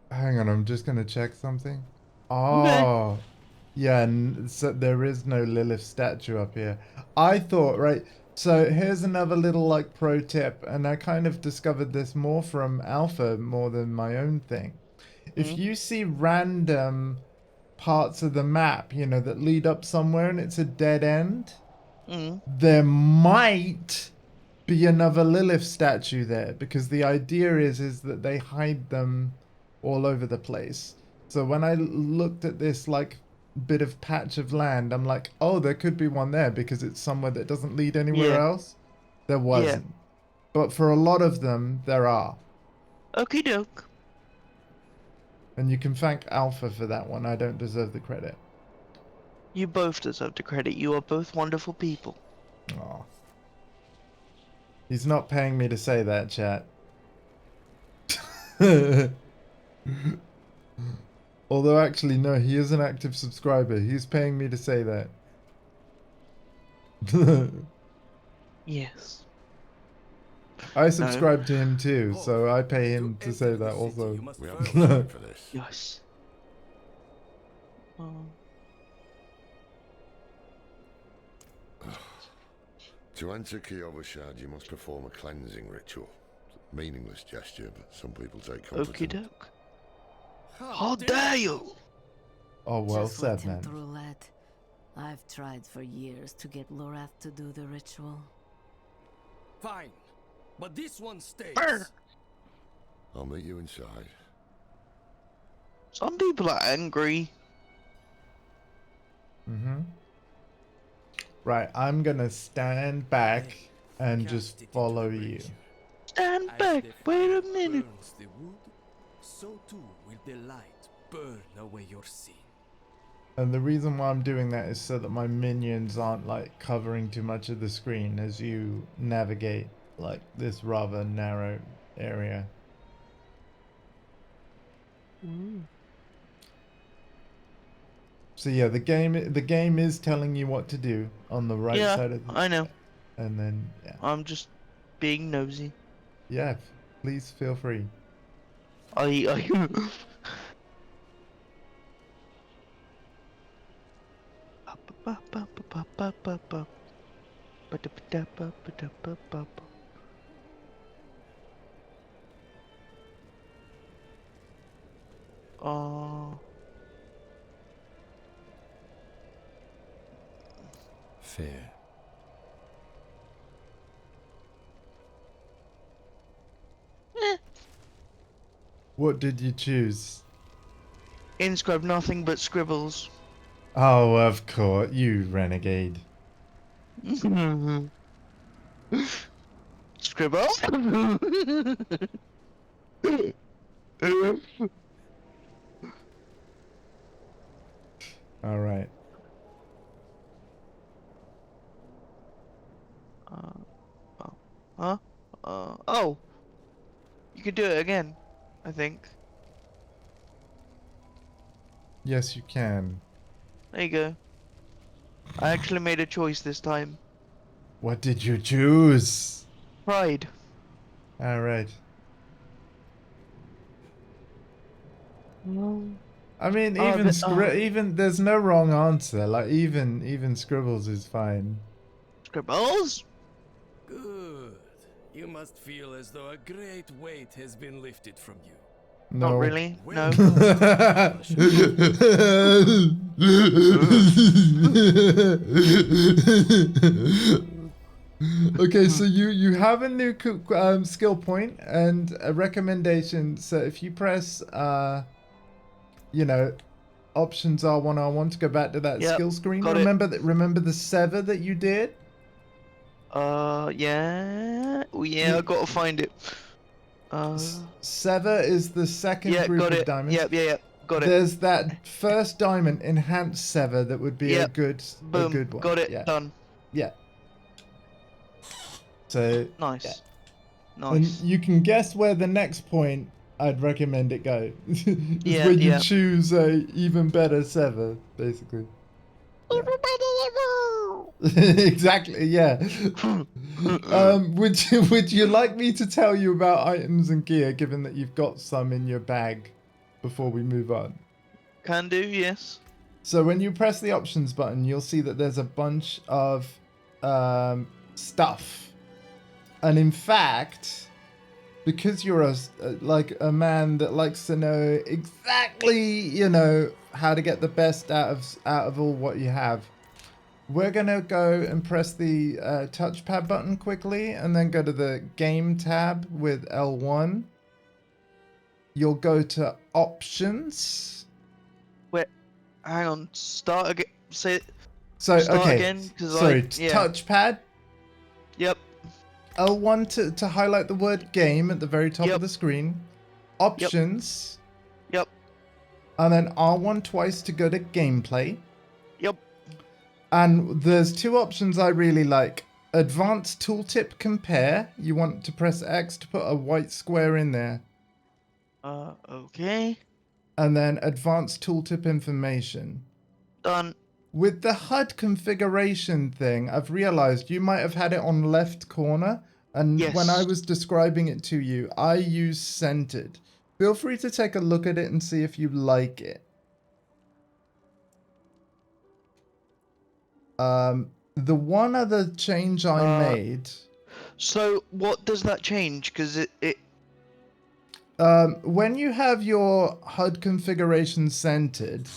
Hang on, I'm just gonna check something. Oh, Okay. yeah, so there is no Lilith statue up here. I thought, right, so here's another little like pro tip, and I kind of discovered this more from Alpha more than my own thing. If you see random parts of the map, you know, that lead up somewhere and it's a dead end, there might be another Lilith statue there, because the idea is that they hide them all over the place. So when I looked at this like bit of patch of land, I'm like, oh, there could be one there because it's somewhere that doesn't lead anywhere Yeah. else. There wasn't. But for a lot of them, there are. Okie doke. And you can thank Alpha for that one. I don't deserve the credit. You both deserve the credit. You are both wonderful people. Aw. He's not paying me to say that, chat. Although, actually, no, he is an active subscriber. He's paying me to say that. Yes. I subscribe to him too, so I pay him to say that also. We have no time for this. Yes. To enter Kiyovershad, you must perform a cleansing ritual. Meaningless gesture, but some people take comfort Okie in it. doke. How dare you! Oh, well Just said, let him man. through, lad. I've tried for years to get Lorath to do the ritual. Fine, but this one stays. Brr. I'll meet you inside. Some people are angry. Mm-hmm. Right, I'm gonna stand back and just follow you. Stand As back, the wait a fire minute. burns the wood, so too will the light burn away your sin. And the reason why I'm doing that is so that my minions aren't like covering too much of the screen as you navigate like this rather narrow area. So yeah, the game is telling you what to do on the right Yeah, side of the, I know. and then yeah. I'm just being nosy. Yeah, please feel free. I Fear. What did you choose? inscribe nothing but scribbles. Oh, of course, you renegade. Scribble. All right. Huh? Oh. You could do it again, I think. Yes, you can. There you go. I actually made a choice this time. What did you choose? Pride. All right. I mean, even there's no wrong answer. Like even scribbles is fine. Scribbles? Good. You must feel as though a great weight has been lifted from you. No. Not really. No. Okay, so you have a new skill point and a recommendation. So if you press you know, options R1 to go back to that Yep, skill screen. got it. Remember the sever that you did? Yeah. Oh, yeah, I gotta find it. Sever is the second Yeah, group got of it. diamonds. Yep, got it. There's that first diamond, enhanced sever, that would be a Yep. good Boom. one. Got it. Yeah. Done. Yeah. So Nice. yeah. Nice. And you can guess where the next point I'd recommend it go. Is Yeah, where you yeah. choose a even better sever, basically. Yeah. Exactly, yeah. Would you like me to tell you about items and gear, given that you've got some in your bag, before we move on? Can do, yes. So when you press the options button, you'll see that there's a bunch of stuff, and in fact, because you're a man that likes to know exactly, you know, how to get the best out of all what you have, we're gonna go and press the touchpad button quickly, and then go to the game tab with L1. You'll go to options. Wait, hang on. Start again. Say. So Start okay, again, 'cause sorry, yeah. touchpad. Yep. L1 to highlight the word game at the very top of the screen. Options. Yep. And then R1 twice to go to gameplay. Yep. And there's two options I really like. Advanced tooltip compare. You want to press X to put a white square in there. Okay. And then advanced tooltip information. Done. With the HUD configuration thing, I've realized you might have had it on left corner. And Yes. when I was describing it to you, I use centered. Feel free to take a look at it and see if you like it. The one other change I made. So what does that change? Because it When you have your HUD configuration centered,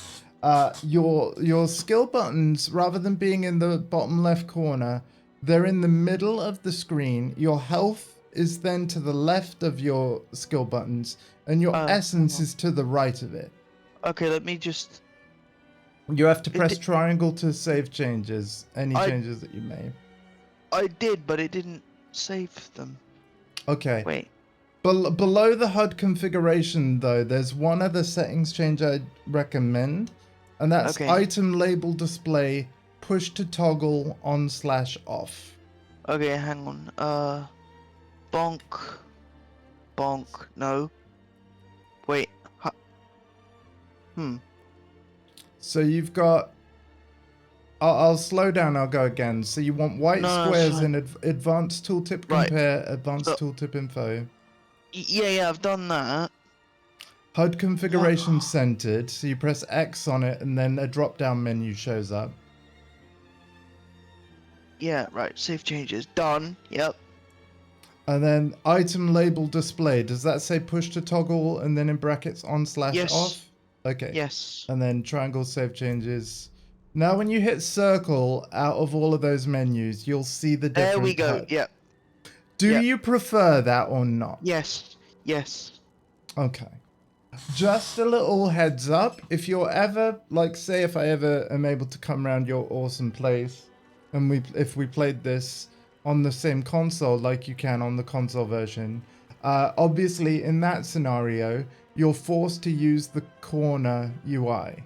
your skill buttons, rather than being in the bottom left corner, they're in the middle of the screen. Your health is then to the left of your skill buttons, and your essence is to the right of it. okay. Let me just. You have to press di- triangle to save changes, any I- changes that you made. I did, but it didn't save them. Okay. Wait. Below the HUD configuration, though, there's one other settings change I'd recommend, and that's Okay. item label display push to toggle on/off. Okay, hang on. Bonk. Bonk. No. Wait. So you've got. I'll slow down. I'll go again. So you want white No, it's squares fine. in advanced tooltip Right. compare, advanced So- tooltip info. Yeah, I've done that. HUD configuration centered. So you press X on it, and then a drop-down menu shows up. Yeah, right. Save changes. Done. Yep. And then item label display. Does that say push to toggle and then in brackets on/off? Yes. Okay. Yes. And then triangle save changes. Now when you hit circle out of all of those menus, you'll see the different There we go. HUD. Yep. Do Yep. you prefer that or not? Yes. Yes. Okay. Just a little heads up. If you're ever, like, say if I ever am able to come around your awesome place and if we played this on the same console like you can on the console version, obviously in that scenario, you're forced to use the corner UI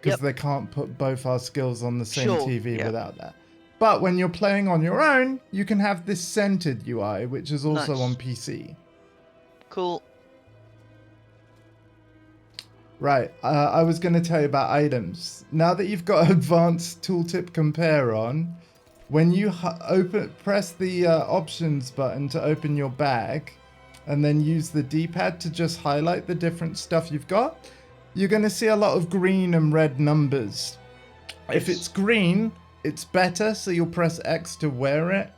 because Yep. they can't put both our skills on the same Sure, TV yeah. without that. But when you're playing on your own, you can have this centered UI, which is also Nice. on PC. Cool. Right, I was going to tell you about items. Now that you've got advanced tooltip compare on, when you press the options button to open your bag, and then use the D-pad to just highlight the different stuff you've got, you're going to see a lot of green and red numbers. If it's green, it's better, so you'll press X to wear it.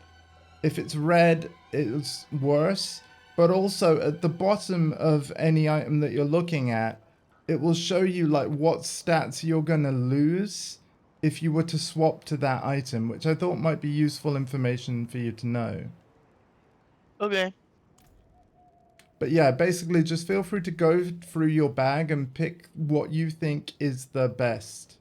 If it's red, it's worse. But also at the bottom of any item that you're looking at, it will show you like what stats you're going to lose if you were to swap to that item, which I thought might be useful information for you to know. Okay. But yeah, basically just feel free to go through your bag and pick what you think is the best.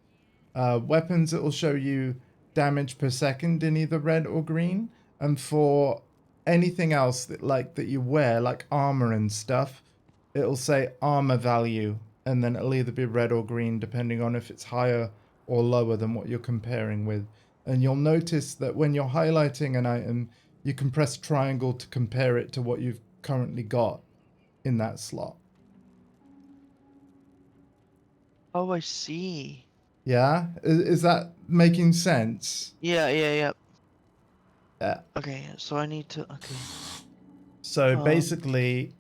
Weapons, it will show you damage per second in either red or green. And for anything else that you wear, like armor and stuff, it'll say armor value. And then it'll either be red or green, depending on if it's higher or lower than what you're comparing with. And you'll notice that when you're highlighting an item, you can press triangle to compare it to what you've currently got in that slot. Oh, I see. Yeah? Is that making sense? Yeah. Yeah. Okay, so I need to. Okay. So basically,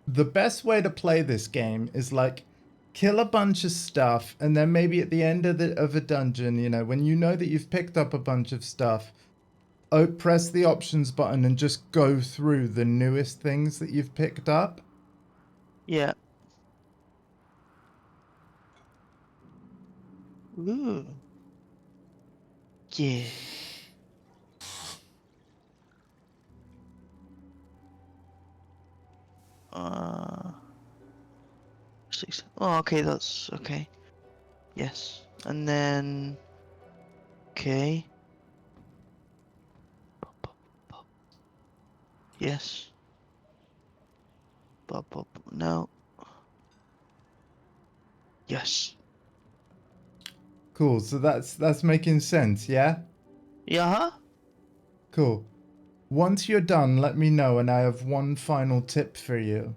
the best way to play this game is like kill a bunch of stuff, and then maybe at the end of a dungeon, you know, when you know that you've picked up a bunch of stuff, press the options button and just go through the newest things that you've picked up. Yeah. Ooh. Yeah. Six. Oh, okay, that's okay. Yes. And then. Okay. Yes. No. Yes. Cool. So that's making sense, yeah? Yeah, huh? Cool. Once you're done, let me know, and I have one final tip for you.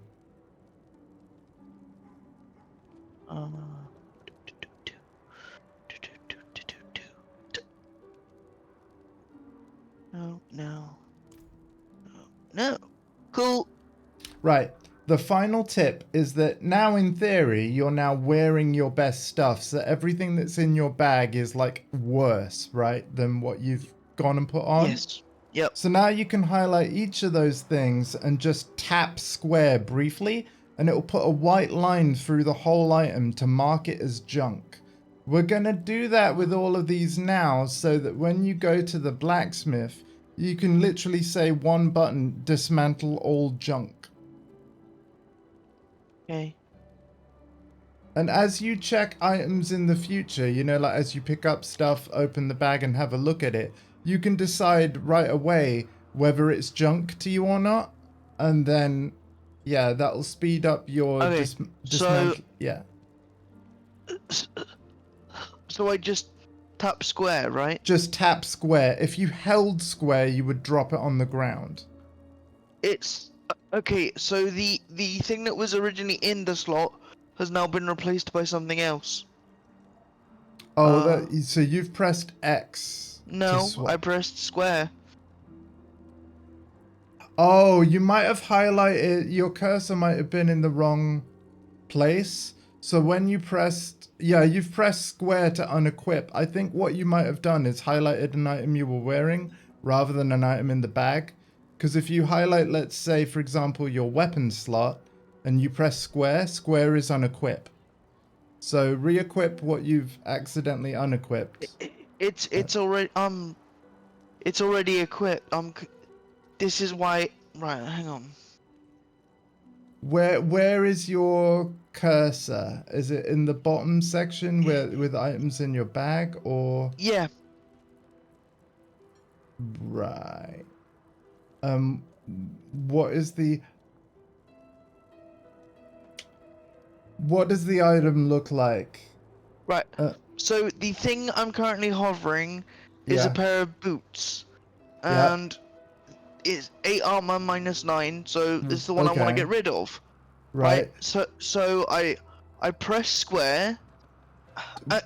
No. No. Cool. Right. The final tip is that now in theory, you're now wearing your best stuff. So everything that's in your bag is like worse, right? Than what you've gone and put on. Yes. Yep. So now you can highlight each of those things and just tap square briefly, and it will put a white line through the whole item to mark it as junk. We're going to do that with all of these now so that when you go to the blacksmith, you can literally say one button, dismantle all junk. Okay. And as you check items in the future, you know, like as you pick up stuff, open the bag and have a look at it, you can decide right away whether it's junk to you or not. And then, yeah, that'll speed up your Okay, dismantle. Yeah. So I just tap square, right? Just tap square. If you held square, you would drop it on the ground. It's okay. So the thing that was originally in the slot has now been replaced by something else. Oh, so you've pressed X. No, I pressed square. Oh, you might have highlighted, your cursor might have been in the wrong place. So when you pressed, yeah, you've pressed square to unequip. I think what you might have done is highlighted an item you were wearing rather than an item in the bag. Because if you highlight, let's say, for example, your weapon slot, and you press square, square is unequip. So re-equip what you've accidentally unequipped. It's already equipped. This is why. Right, hang on. Where is your cursor? Is it in the bottom section where with items in your bag, or? Yeah. Right. What does the item look like? Right. So the thing I'm currently hovering is a pair of boots, and it's 8 armor minus 9. So it's the one I want to get rid of. Right. So I press square,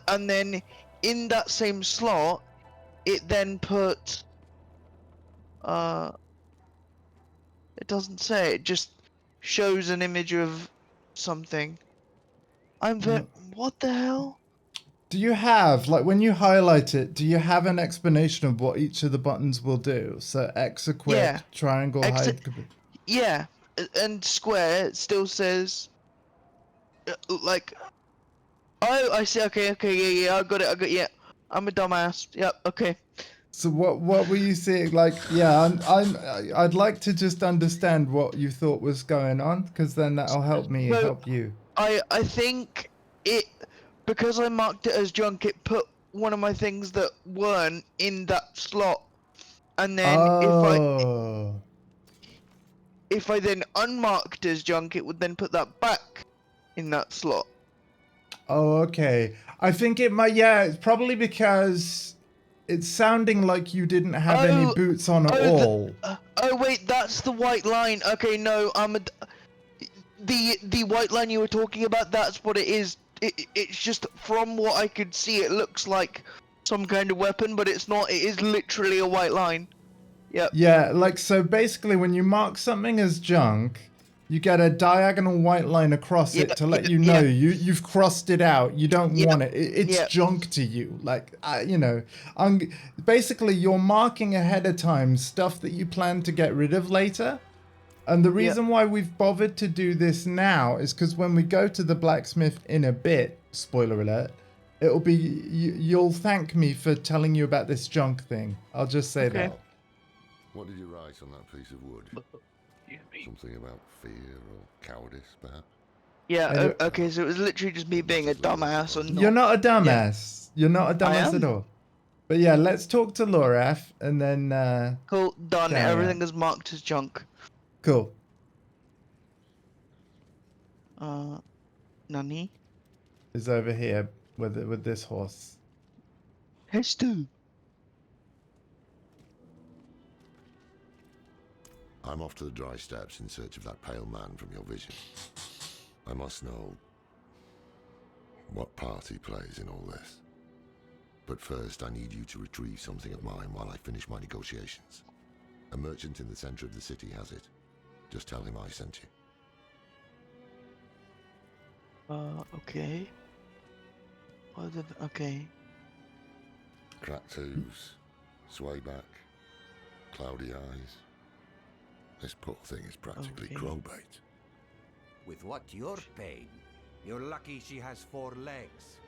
and then in that same slot, it then put. It doesn't say. It just shows an image of something. What the hell? Do you have, like, when you highlight it, do you have an explanation of what each of the buttons will do? So X equip, triangle hide. Yeah, and square still says, like, oh, I see. Okay, yeah, I got it. Yeah, I'm a dumbass. Yep, okay. So what were you seeing? Like, yeah, I'd like to just understand what you thought was going on, because then that'll help me help you. I think it, because I marked it as junk, it put one of my things that weren't in that slot, and then if I then unmarked as junk, it would then put that back in that slot. Oh, okay. I think it might. Yeah, it's probably because it's sounding like you didn't have any boots on at all. Oh wait, that's the white line. Okay, no, the white line you were talking about. That's what it is. It's just from what I could see, it looks like some kind of weapon, but it's not. It is literally a white line. Yep. Yeah, like, so basically when you mark something as junk, you get a diagonal white line across it to let you know you've crossed it out. You don't want it. It's junk to you. Like, you know, basically you're marking ahead of time stuff that you plan to get rid of later. And the reason why we've bothered to do this now is because when we go to the blacksmith in a bit, spoiler alert, it'll be, you'll thank me for telling you about this junk thing. I'll just say that. What did you write on that piece of wood? Something about fear or cowardice, perhaps? Yeah, okay, so it was literally just me being a dumbass. And You're not a dumbass. You're not a dumbass at all. But yeah, let's talk to Loraf and then... cool, done. Everything is marked as junk. Cool. Nani? Is over here with this horse. Hestu. I'm off to the dry steppes in search of that pale man from your vision. I must know what part he plays in all this. But first, I need you to retrieve something of mine while I finish my negotiations. A merchant in the center of the city has it. Just tell him I sent you. Okay. Okay. Cracked hooves, sway back, cloudy eyes. This poor thing is practically Okay. crow bait. With what you're paying, you're lucky she has 4 legs.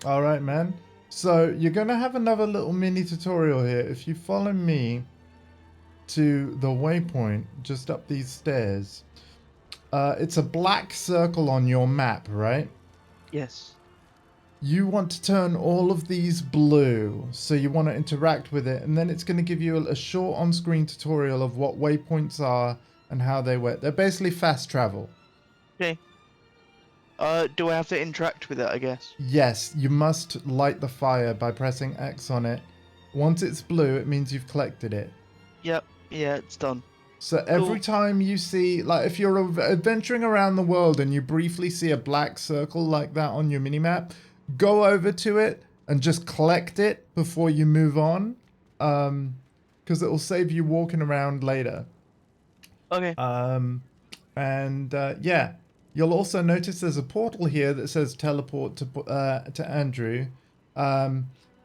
All right, man. So you're going to have another little mini tutorial here. If you follow me to the waypoint just up these stairs, it's a black circle on your map, right? Yes. You want to turn all of these blue, so you want to interact with it, and then it's going to give you a short on-screen tutorial of what waypoints are and how they work. They're basically fast travel. Okay. Do I have to interact with it, I guess? Yes, you must light the fire by pressing X on it. Once it's blue, it means you've collected it. Yep. Yeah, it's done. So every Cool. time you see, like if you're adventuring around the world and you briefly see a black circle like that on your minimap, go over to it and just collect it before you move on. Because it will save you walking around later. Okay. Yeah, you'll also notice there's a portal here that says teleport to Andrew.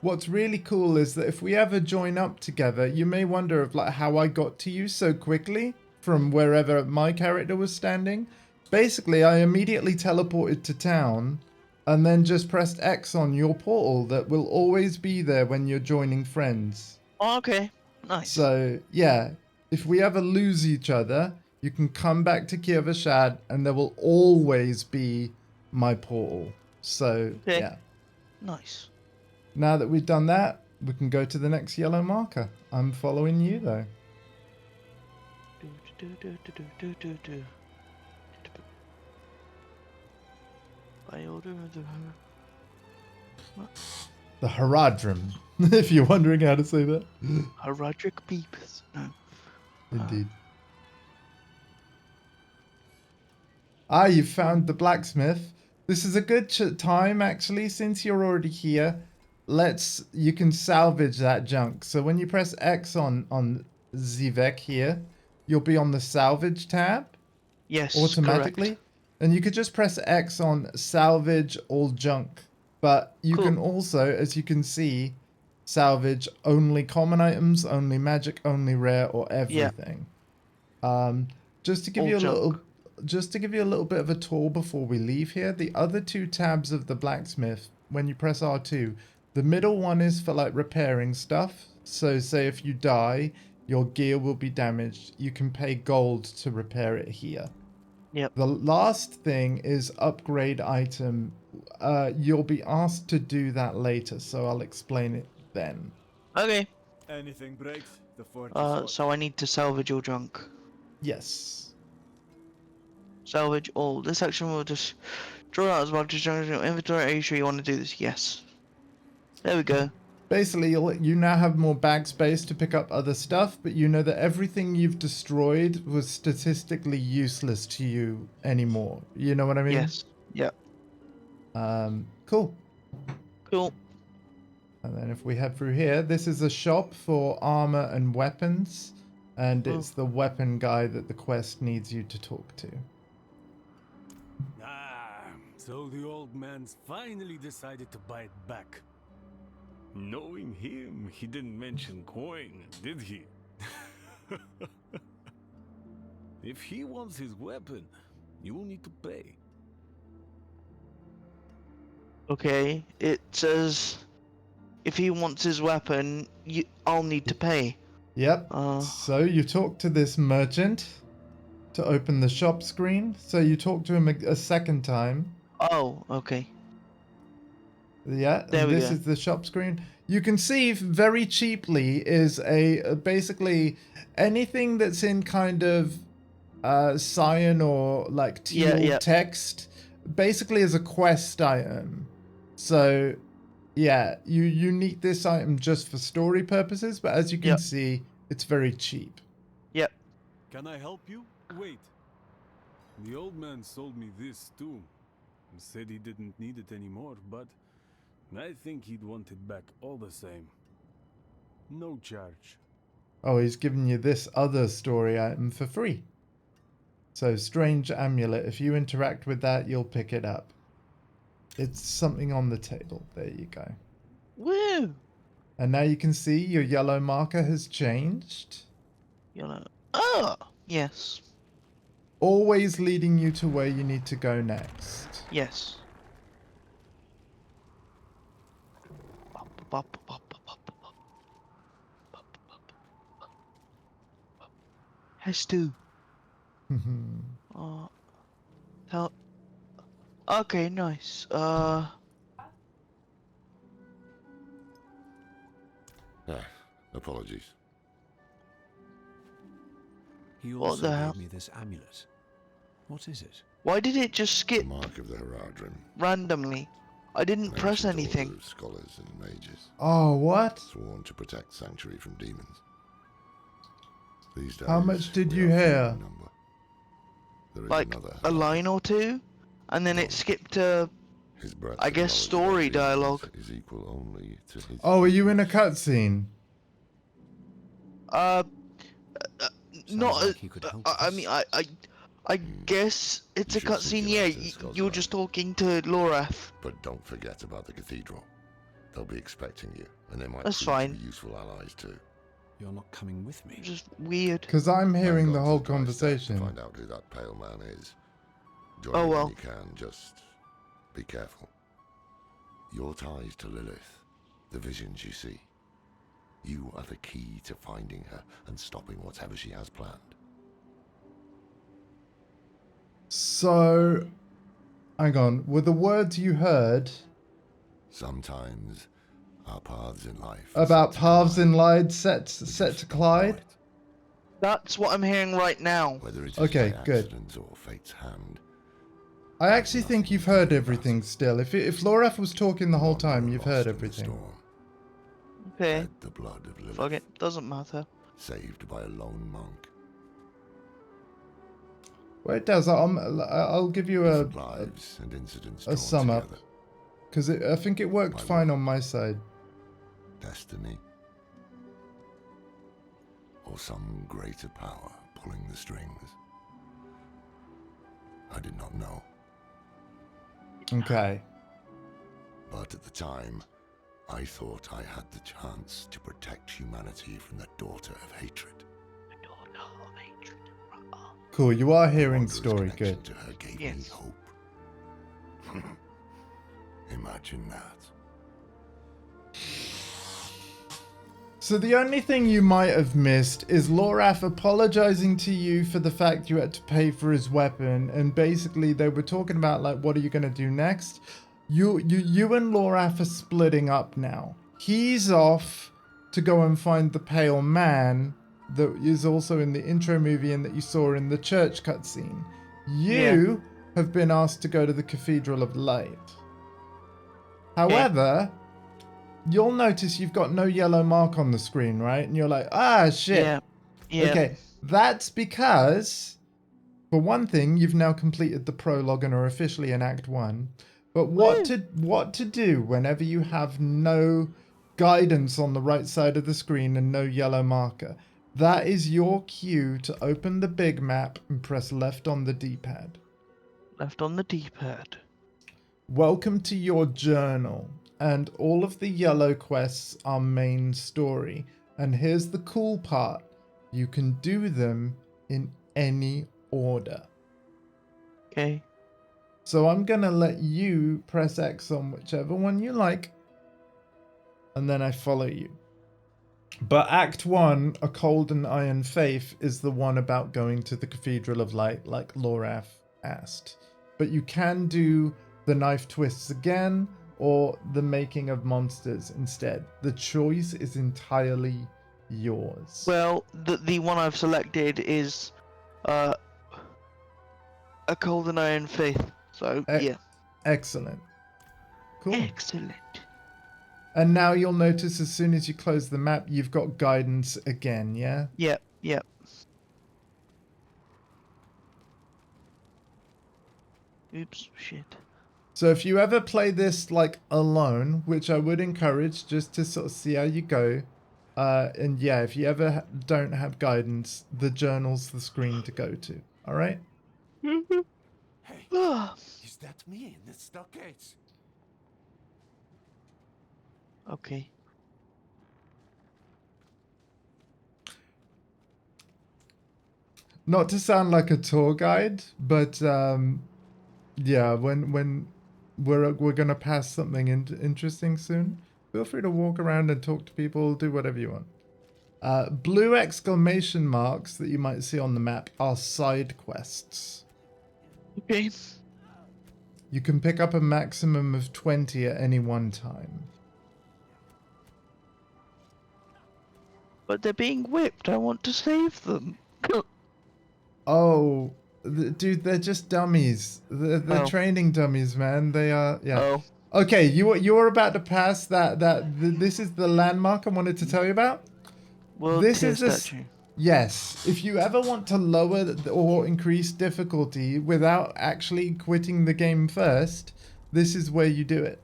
What's really cool is that if we ever join up together, you may wonder of like how I got to you so quickly from wherever my character was standing. Basically, I immediately teleported to town and then just pressed X on your portal that will always be there when you're joining friends. Oh, okay. Nice. So, yeah, if we ever lose each other, you can come back to Kievashad and there will always be my portal. So, Okay. yeah. Nice. Now that we've done that, we can go to the next yellow marker. I'm following you, though. By order of the... The Haradrim, if you're wondering how to say that. Haradric Beepers. No. Indeed. You found the blacksmith. This is a good time, actually, since you're already here. You can salvage that junk. So when you press X on Zivek here, you'll be on the salvage tab. Yes, automatically. correct. And you could just press X on salvage all junk. But you Cool. can also, as you can see, salvage only common items, only magic, only rare, or everything. Just to give All you a junk. little bit of a tour before we leave here, the other two tabs of the blacksmith, when you press R2, the middle one is for like repairing stuff. So say if you die, your gear will be damaged. You can pay gold to repair it here. Yep. The last thing is upgrade item. You'll be asked to do that later, so I'll explain it then. Okay. Anything breaks, the fort So I need to salvage all junk. Yes. Salvage all. This action will just draw out as much as junk in your inventory. Are you sure you want to do this? Yes. There we go. Basically, you now have more bag space to pick up other stuff, but you know that everything you've destroyed was statistically useless to you anymore. You know what I mean? Yes. Yep. Cool. Cool. And then if we head through here, this is a shop for armor and weapons, and it's the weapon guy that the quest needs you to talk to. So the old man's finally decided to buy it back. Knowing him, he didn't mention coin, did he? If he wants his weapon, you will need to pay. Okay. It says if he wants his weapon, I'll need to pay. Yep. So you talk to this merchant to open the shop screen. So you talk to him a second time. Oh, okay. Yeah, There we this go. is the shop screen. You can see very cheaply is basically anything that's in kind of cyan or like teal text basically is a quest item. So yeah, you need this item just for story purposes, but as you can see, it's very cheap. Yep. Can I help you? Wait. The old man sold me this too. Said he didn't need it anymore, but I think he'd want it back all the same. No charge. Oh, he's giving you this other story item for free. So strange amulet. If you interact with that, you'll pick it up. It's something on the table. There you go. Woo! And now you can see your yellow marker has changed. Yellow. Oh, yes. Always leading you to where you need to go next. Yes. Has to. Tell. Okay, nice. Apologies. He What also the hell? gave me this amulet. What is it? Why did it just The skip mark of the Heradrim. randomly? I didn't An press ancient anything. order of scholars and mages, Oh, what? sworn to protect Sanctuary from demons. These days, How much did we you are few hear? in number. There is Like another a Heradrim. line or two, and then it skipped to, His breadth I of guess, knowledge story about demons dialogue. is equal only to his. Oh, are you in a cutscene? Not. like he could help I us. mean, I guess it's You a should seek cutscene. him Yeah, out in Scotland. you're just talking to Lorath. But don't forget about the cathedral. They'll be expecting you, and they might That's prove fine. to be useful allies too. You're not coming with me. Just weird. Because I'm hearing I'm the going whole to Dry Step conversation. To find out who that pale man is. Join Oh, me well. when you can. Just be careful. Your ties to Lilith, the visions you see. You are the key to finding her and stopping whatever she has planned. So, hang on. Were the words you heard Sometimes our paths in life are about set to paths in collide. life set We to just collide? know it. That's what I'm hearing right now. Whether it is Okay, by good. accident or fate's hand. I actually think you've heard everything still. If Lorath was talking the whole time, Wanderer you've heard lost in the everything. storm, Okay. fed the blood of Lilith, Fuck it. Doesn't matter. saved by a lone monk. Well, it does. I'll give you a Different lives and incidents a drawn sum up. together. Because I think it worked By fine what? on my side. Destiny, or some greater power pulling the strings. I did not know, Okay. but at the time, I thought I had the chance to protect humanity from the daughter of hatred. Cool. You are The hearing Wanderer's story. connection Good. to her gave me Yes. hope. Imagine that. So the only thing you might have missed is Lorath apologizing to you for the fact you had to pay for his weapon, and basically they were talking about like, what are you gonna do next? You and Lorath are splitting up now. He's off to go and find the pale man that is also in the intro movie and that you saw in the church cutscene. You have been asked to go to the Cathedral of Light. However, you'll notice you've got no yellow mark on the screen, right? And you're like, ah, shit. Yeah. Yeah. Okay, that's because, for one thing, you've now completed the prologue and are officially in Act 1. But what to do whenever you have no guidance on the right side of the screen and no yellow marker? That is your cue to open the big map and press left on the D-pad. Left on the D-pad. Welcome to your journal, and all of the yellow quests are main story. And here's the cool part. You can do them in any order. Okay. So I'm gonna let you press X on whichever one you like, and then I follow you. But Act 1, A Cold and Iron Faith, is the one about going to the Cathedral of Light, like Lorath asked. But you can do the knife twists again, or the making of monsters instead. The choice is entirely yours. Well, the one I've selected is A Cold and Iron Faith. So, yeah. Excellent. Cool. Excellent. And now you'll notice as soon as you close the map, you've got guidance again, yeah? Yep, yep. Oops, shit. So if you ever play this like alone, which I would encourage just to sort of see how you go, and yeah, if you ever don't have guidance, the journal's the screen to go to. All right? Hey, is that me in the stockades? Okay. Not to sound like a tour guide, but yeah, when we're gonna pass something interesting soon, feel free to walk around and talk to people, do whatever you want. Blue exclamation marks that you might see on the map are side quests. Okay. You can pick up a maximum of 20 at any one time. But they're being whipped. I want to save them. Oh, dude, they're just dummies. They're Oh. training dummies, man. They are, yeah. Oh. Okay, you were about to pass this is the landmark I wanted to tell you about. World This tier is this. statue. Yes, if you ever want to lower or increase difficulty without actually quitting the game first, this is where you do it.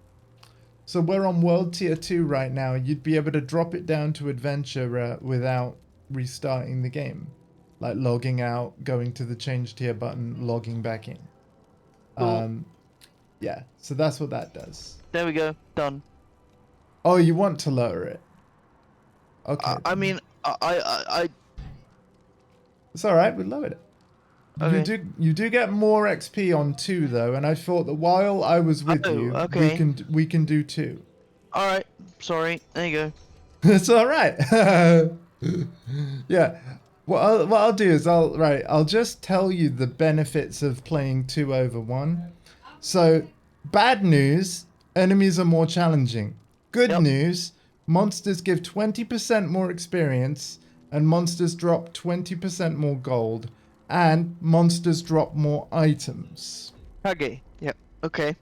So we're on World Tier 2 right now. You'd be able to drop it down to Adventure without restarting the game. Like logging out, going to the Change Tier button, logging back in. Cool. Yeah, so that's what that does. There we go. Done. Oh, you want to lower it? Okay. I mean, I It's alright, we lowered it. Okay. You do get more XP on 2 though, and I thought that while I was with you, okay. we can do 2. All right. Sorry. There you go. It's alright. Yeah. What I'll do is I'll just tell you the benefits of playing 2 over 1. So, bad news, enemies are more challenging. Good news, monsters give 20% more experience, and monsters drop 20% more gold, and monsters drop more items. Okay. Yep. Okay.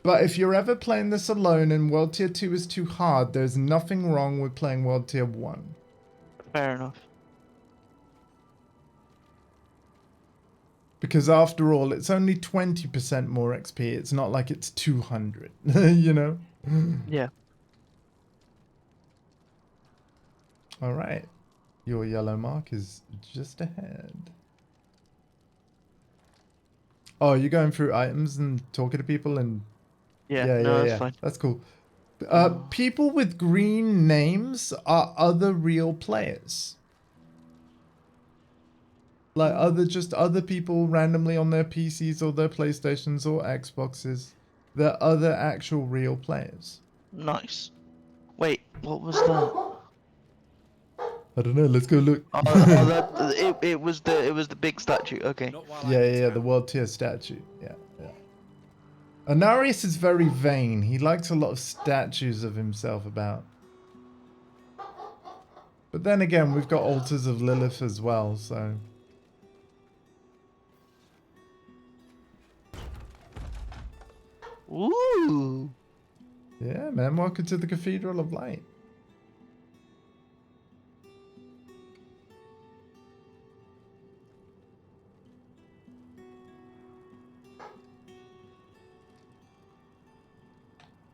But if you're ever playing this alone and World Tier 2 is too hard, there's nothing wrong with playing World Tier 1. Fair enough. Because after all, it's only 20% more XP. It's not like it's 200, you know? Yeah. All right. Your yellow mark is just ahead. Oh, you're going through items and talking to people and... Yeah, no, that's fine. That's cool. People with green names are other real players. Like other people randomly on their PCs or their PlayStations or Xboxes. They're other actual real players. Nice. Wait, what was that? I don't know. Let's go look. It was the big statue. Okay. Yeah, the world tier statue. Yeah. Anarius is very vain. He likes a lot of statues of himself about. But then again, we've got altars of Lilith as well, so... Ooh. Yeah, man. Welcome to the Cathedral of Light.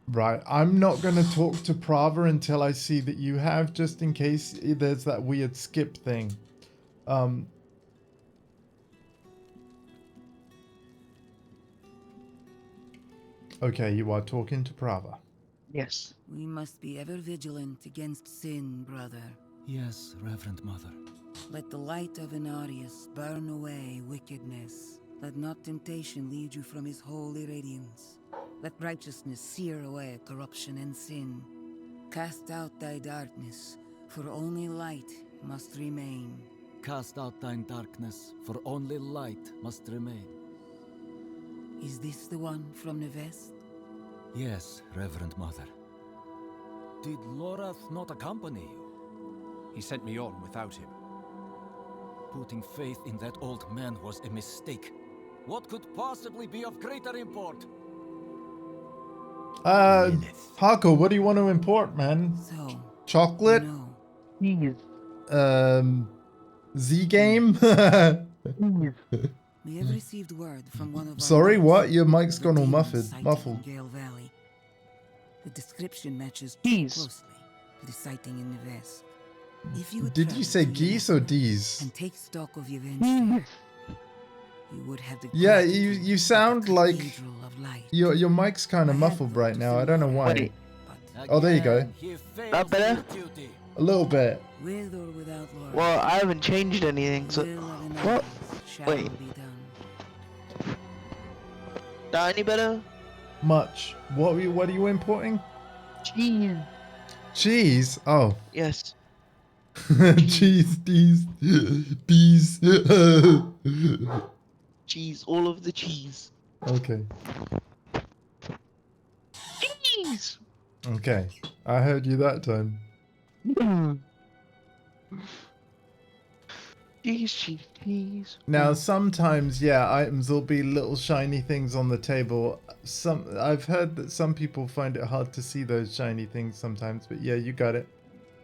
Right, I'm not going to talk to Prava until I see that you have, just in case there's that weird skip thing. Okay, you are talking to Prava. Yes. We must be ever vigilant against sin, brother. Yes, Reverend Mother. Let the light of Inarius burn away wickedness. Let not temptation lead you from his holy radiance. Let righteousness sear away corruption and sin. Cast out thy darkness, for only light must remain. Cast out thine darkness, for only light must remain. Is this the one from the west? Yes, Reverend Mother. Did Lorath not accompany you? He sent me on without him. Putting faith in that old man was a mistake. What could possibly be of greater import? Hako, what do you want to import, man? So, Chocolate? no. Z-game? We have received word from one of our Sorry, knights what? Your mic's of gone all demons sighted in muffled. Gale Valley. The description matches too closely to the sighting in the west. If you would Did turn you say to your geese left or D's? and take stock of your venture, you would have the Yeah, gratitude you of sound a like cathedral of light. your mic's kind of I had muffled thought right to now. I fill don't know your why. Wait. but Oh, there you go. He failed That better? his duty. A little bit. with or without Lord, Well, I haven't changed anything, the so... will of What? Inarius shall Wait. be done. That any better? Much. What are you importing? Cheese. Cheese. Oh. Yes. Cheese. Bees. Bees. Cheese. All of the cheese. Okay. Cheese! Okay. I heard you that time. Cheese, cheese, cheese. Now, sometimes, yeah, items will be little shiny things on the table. I've heard that some people find it hard to see those shiny things sometimes, but yeah, you got it.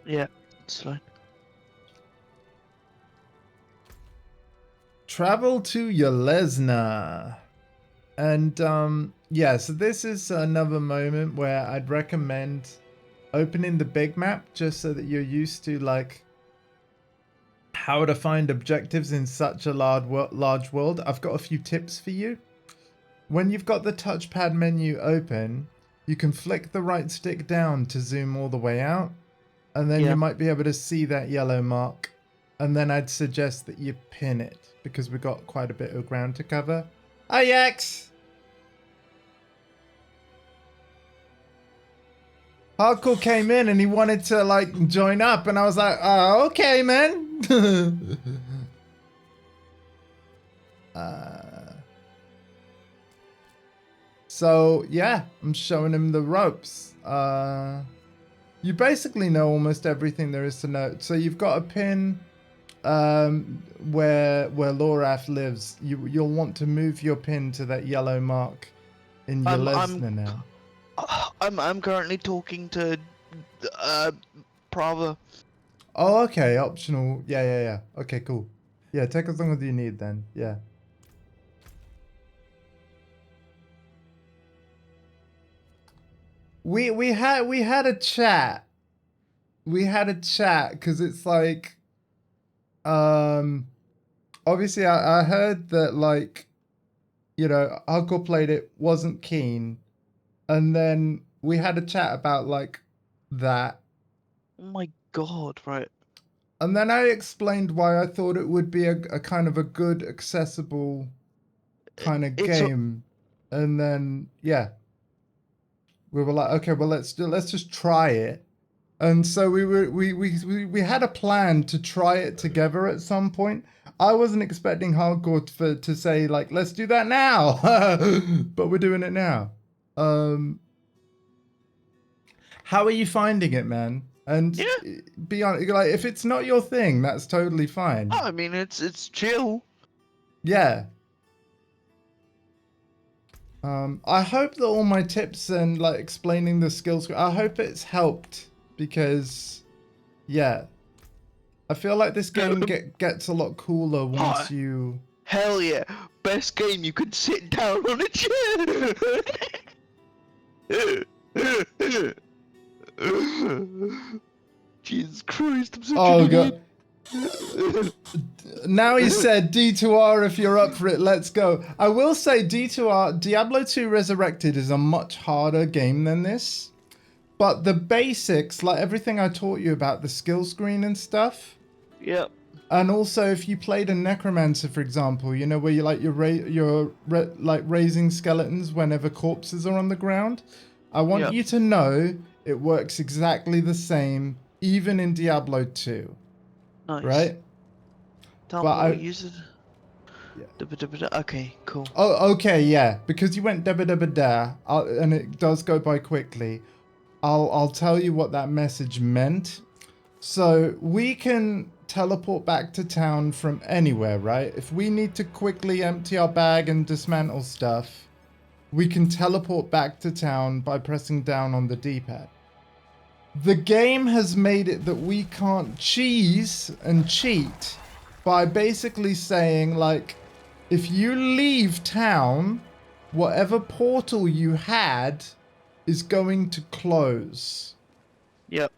Yeah, it's fine. Travel to Yelesna. And, yeah, so this is another moment where I'd recommend opening the big map just so that you're used to, like, how to find objectives in such a large world. I've got a few tips for you. When you've got the touchpad menu open, you can flick the right stick down to zoom all the way out, and then you might be able to see that yellow mark. And then I'd suggest that you pin it, because we've got quite a bit of ground to cover. Ajax! Hardcore came in and he wanted to, like, join up, and I was like, oh, okay, man. So, yeah, I'm showing him the ropes. You basically know almost everything there is to know. So you've got a pin where Lorath lives. You'll want to move your pin to that yellow mark in Yelesna now. I'm currently talking to Prava. Oh, okay, optional. Yeah. Okay, cool. Yeah, take as long as you need then. Yeah. We had a chat. We had a chat because it's like, obviously I heard that, like, you know, Hardcore played it, wasn't keen, and then we had a chat about like that. Oh my god, right. And then I explained why I thought it would be a kind of a good, accessible kind of game. And then, yeah. We were like, okay, well, let's just try it. And so we had a plan to try it together at some point. I wasn't expecting Hardcore to say, like, let's do that now. But we're doing it now. How are you finding it, man? And be honest, like, if it's not your thing, that's totally fine. Oh, I mean, it's chill. Yeah. I hope that all my tips and like explaining the skills, I hope it's helped, because, yeah, I feel like this game gets a lot cooler once you. Hell yeah! Best game you could sit down on a chair. Jesus Christ! I'm such an idiot. Now he said D2R, if you're up for it, let's go. I will say D2R, Diablo 2 Resurrected is a much harder game than this. But the basics, like everything I taught you about, the skill screen and stuff. Yep. And also, if you played a Necromancer, for example, you know, where you like you're raising skeletons whenever corpses are on the ground. I want you to know it works exactly the same, even in Diablo 2. Nice. Right? Tell me what uses. Okay, cool. Oh, okay, yeah. Because you went da, and it does go by quickly. I'll tell you what that message meant. So we can teleport back to town from anywhere, right? If we need to quickly empty our bag and dismantle stuff, we can teleport back to town by pressing down on the D-pad. The game has made it that we can't cheese and cheat by basically saying, like, if you leave town, whatever portal you had is going to close. Yep.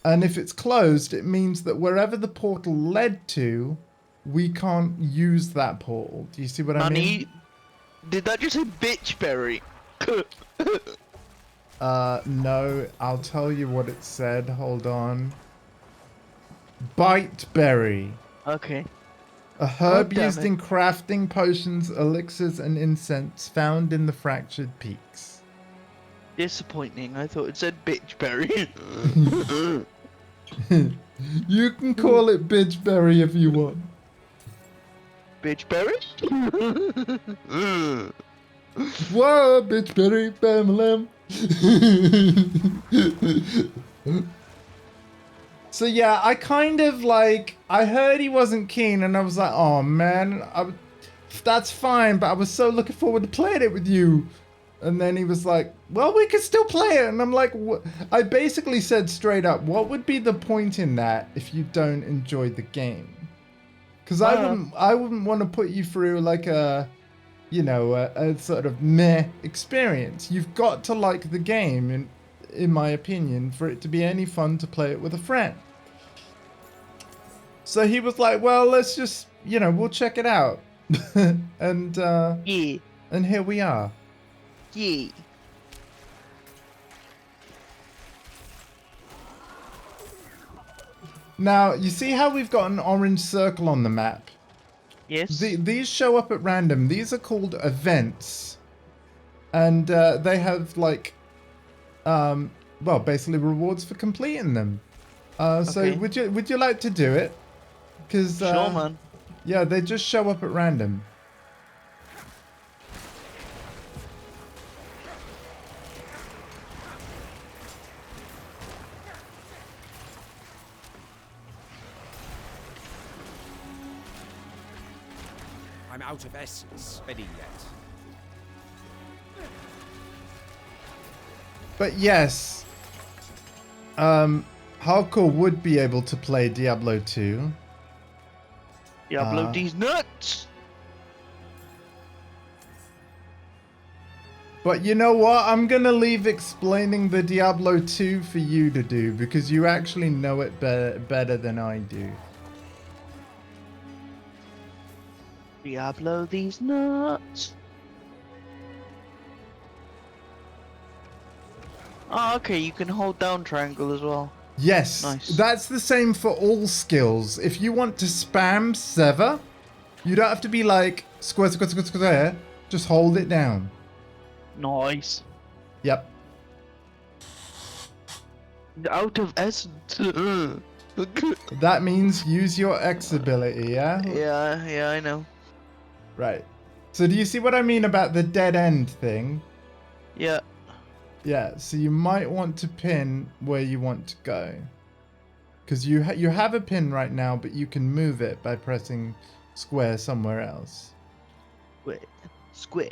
And if it's closed, it means that wherever the portal led to we can't use that portal. Do you see what I mean? Manny, did that just say bitchberry? No, I'll tell you what it said. Hold on. Biteberry. Okay. A herb God damn used it. in crafting potions, elixirs, and incense found in the fractured peaks. Disappointing. I thought it said bitchberry. You can call it bitchberry if you want. Bitchberry? Whoa, bitchberry, bam So yeah, I kind of like, I heard he wasn't keen and I was like, oh man, that's fine, but I was so looking forward to playing it with you. And then he was like, well, we could still play it. And I'm like, what? I basically said straight up, what would be the point in that if you don't enjoy the game? Because I wouldn't want to put you through like a, you know, a sort of meh experience. You've got to like the game, in my opinion, for it to be any fun to play it with a friend. So he was like, well, let's just, you know, we'll check it out. And Yeah. and here we are. Yeah. Now, you see how we've got an orange circle on the map? Yes. These show up at random. These are called events. And they have like, well, basically rewards for completing them. So Okay. would you like to do it? Because Sure, man. yeah, they just show up at random. I'm out of essence. Ready yet? But yes, hardcore would be able to play Diablo 2. Diablo D's nuts. But you know what? I'm gonna leave explaining the Diablo 2 for you to do because you actually know it better than I do. Diablo these nuts. Oh, okay, you can hold down triangle as well. Yes, Nice. that's the same for all skills. If you want to spam sever, you don't have to be like square, square, square, square. Just hold it down. Nice. Yep. Out of essence. That means use your X ability, yeah? Yeah, I know. Right. So do you see what I mean about the dead end thing? Yeah. Yeah, so you might want to pin where you want to go. Because you have a pin right now, but you can move it by pressing square somewhere else. Square.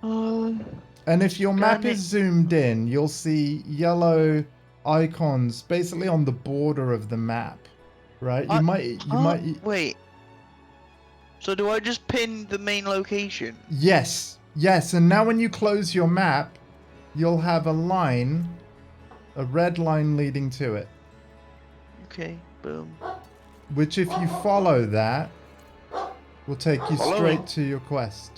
And if your map Can is zoomed in, you'll see yellow icons basically on the border of the map. Right? You might... Wait. So do I just pin the main location? Yes. Yes, and now when you close your map, you'll have a line, a red line leading to it. Okay, boom. Which if you follow that, will take you Following. straight to your quest.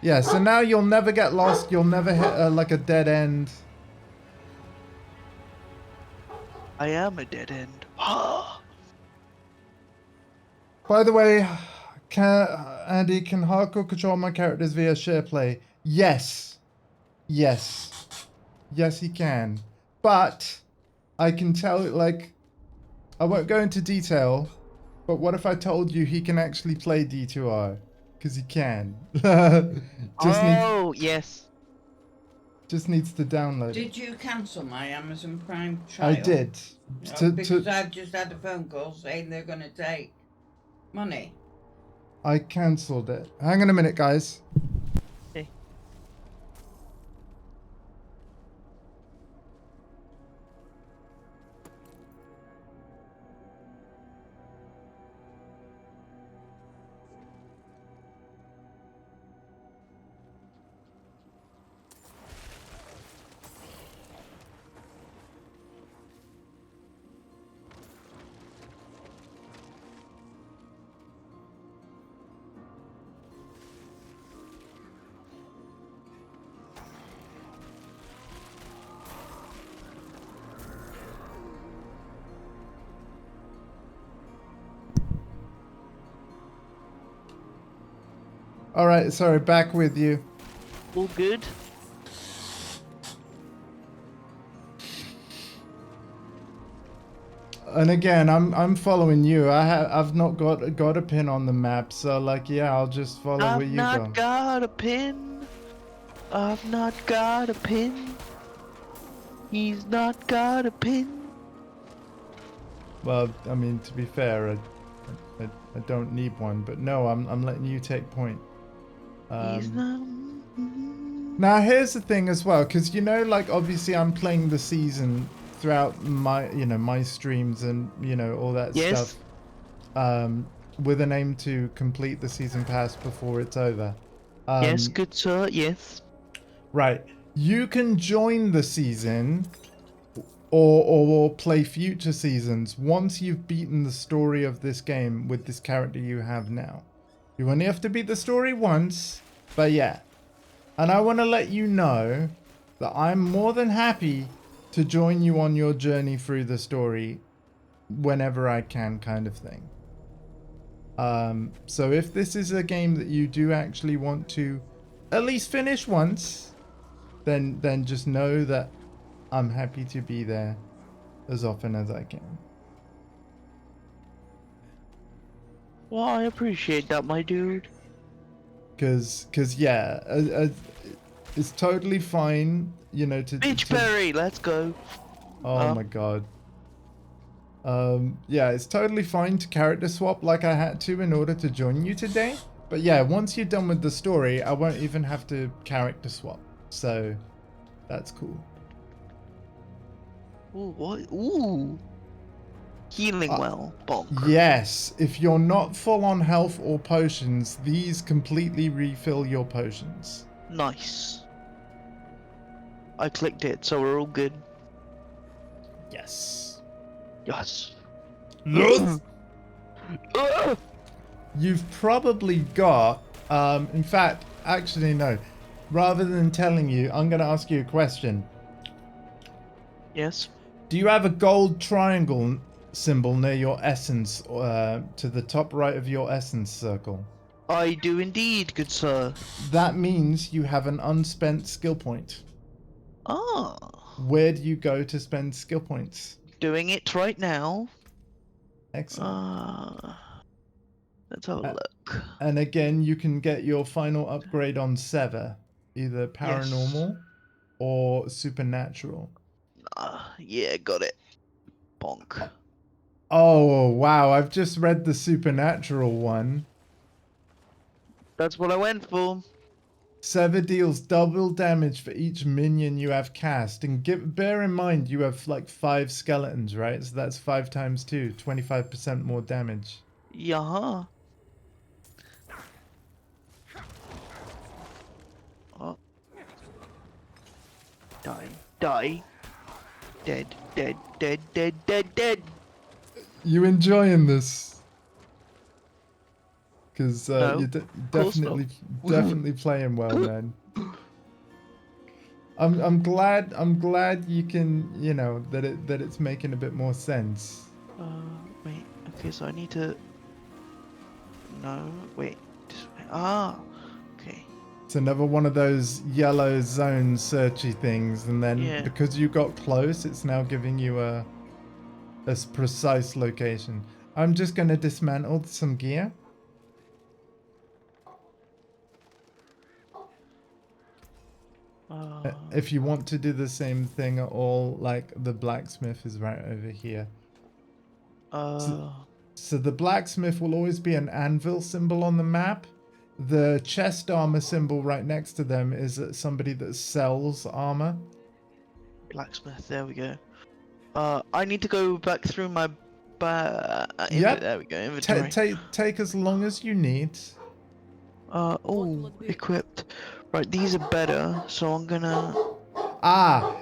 Yeah, so now you'll never get lost, you'll never hit like a dead end. I am a dead end. By the way, Andy, can hardcore control my characters via share play? Yes. Yes. Yes, he can. But I can tell, like, I won't go into detail, but what if I told you he can actually play D2R? Because he can. Yes. Just needs to download it. Did you cancel my Amazon Prime trial? I did. Because I've just had a phone call saying they're going to take money. I cancelled it. Hang on a minute, guys. Okay. All right, sorry, back with you. All good. And again, I'm following you. I've not got a pin on the map, so like yeah, I'll just follow where I've you go. not got a pin. I've not got a pin. He's not got a pin. Well, I mean, to be fair, I don't need one, but no, I'm letting you take point. He's not. Now here's the thing as well, because you know, like obviously I'm playing the season throughout my my streams and all that Yes. stuff, with an aim to complete the season pass before it's over. Yes, good sir. Yes. Right. You can join the season or play future seasons once you've beaten the story of this game with this character you have now. You only have to beat the story once, but yeah. And I want to let you know that I'm more than happy to join you on your journey through the story whenever I can, kind of thing. So if this is a game that you do actually want to at least finish once, then just know that I'm happy to be there as often as I can. Well, I appreciate that, my dude. Cause yeah, it's totally fine, Beachberry, let's go. Oh my god. Yeah, it's totally fine to character swap like I had to in order to join you today. But yeah, once you're done with the story, I won't even have to character swap. So that's cool. Ooh, what? Ooh. Healing well. Bonk. Yes, if you're not full on health or potions, these completely refill your potions. Nice. I clicked it, so we're all good. Yes. Yes. Yes. You've probably got, in fact, actually no. Rather than telling you, I'm going to ask you a question. Yes. Do you have a gold triangle symbol near your essence, to the top right of your essence circle? I do indeed, good sir. That means you have an unspent skill point. Ah. Where do you go to spend skill points? Doing it right now. Excellent. Let's have a look. And again, you can get your final upgrade on Sever, either paranormal or supernatural. Yeah, got it. Bonk. Oh, wow. I've just read the supernatural one. That's what I went for. Sever deals double damage for each minion you have cast. And bear in mind, you have like 5 skeletons, right? So that's 5 times 2, 25% more damage. Yeah. Oh. Die. Die. Dead. Dead. Dead. Dead. Dead. Dead. You enjoying this? Because No, you're definitely playing well, man. I'm glad you can that it's making a bit more sense. Wait. Okay, so I need to. No, wait. Okay. It's another one of those yellow zone searchy things, and then because you got close, it's now giving you a precise location. I'm just gonna dismantle some gear. If you want to do the same thing at all, like the blacksmith is right over here. So the blacksmith will always be an anvil symbol on the map. The chest armor symbol right next to them is somebody that sells armor. Blacksmith, there we go. I need to go back through my Yep. There we go, inventory. Take as long as you need. Oh, equipped. Right, these are better, so I'm gonna...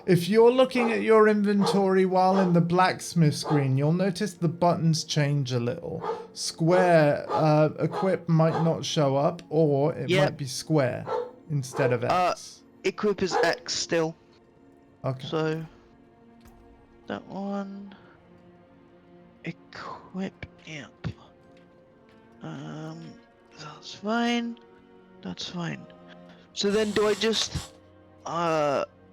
If you're looking at your inventory while in the blacksmith screen, you'll notice the buttons change a little. Square, equip might not show up, or it might be square instead of X. Equip is X still. Okay. So, that one... Equip, yep. That's fine. That's fine. So then do I just...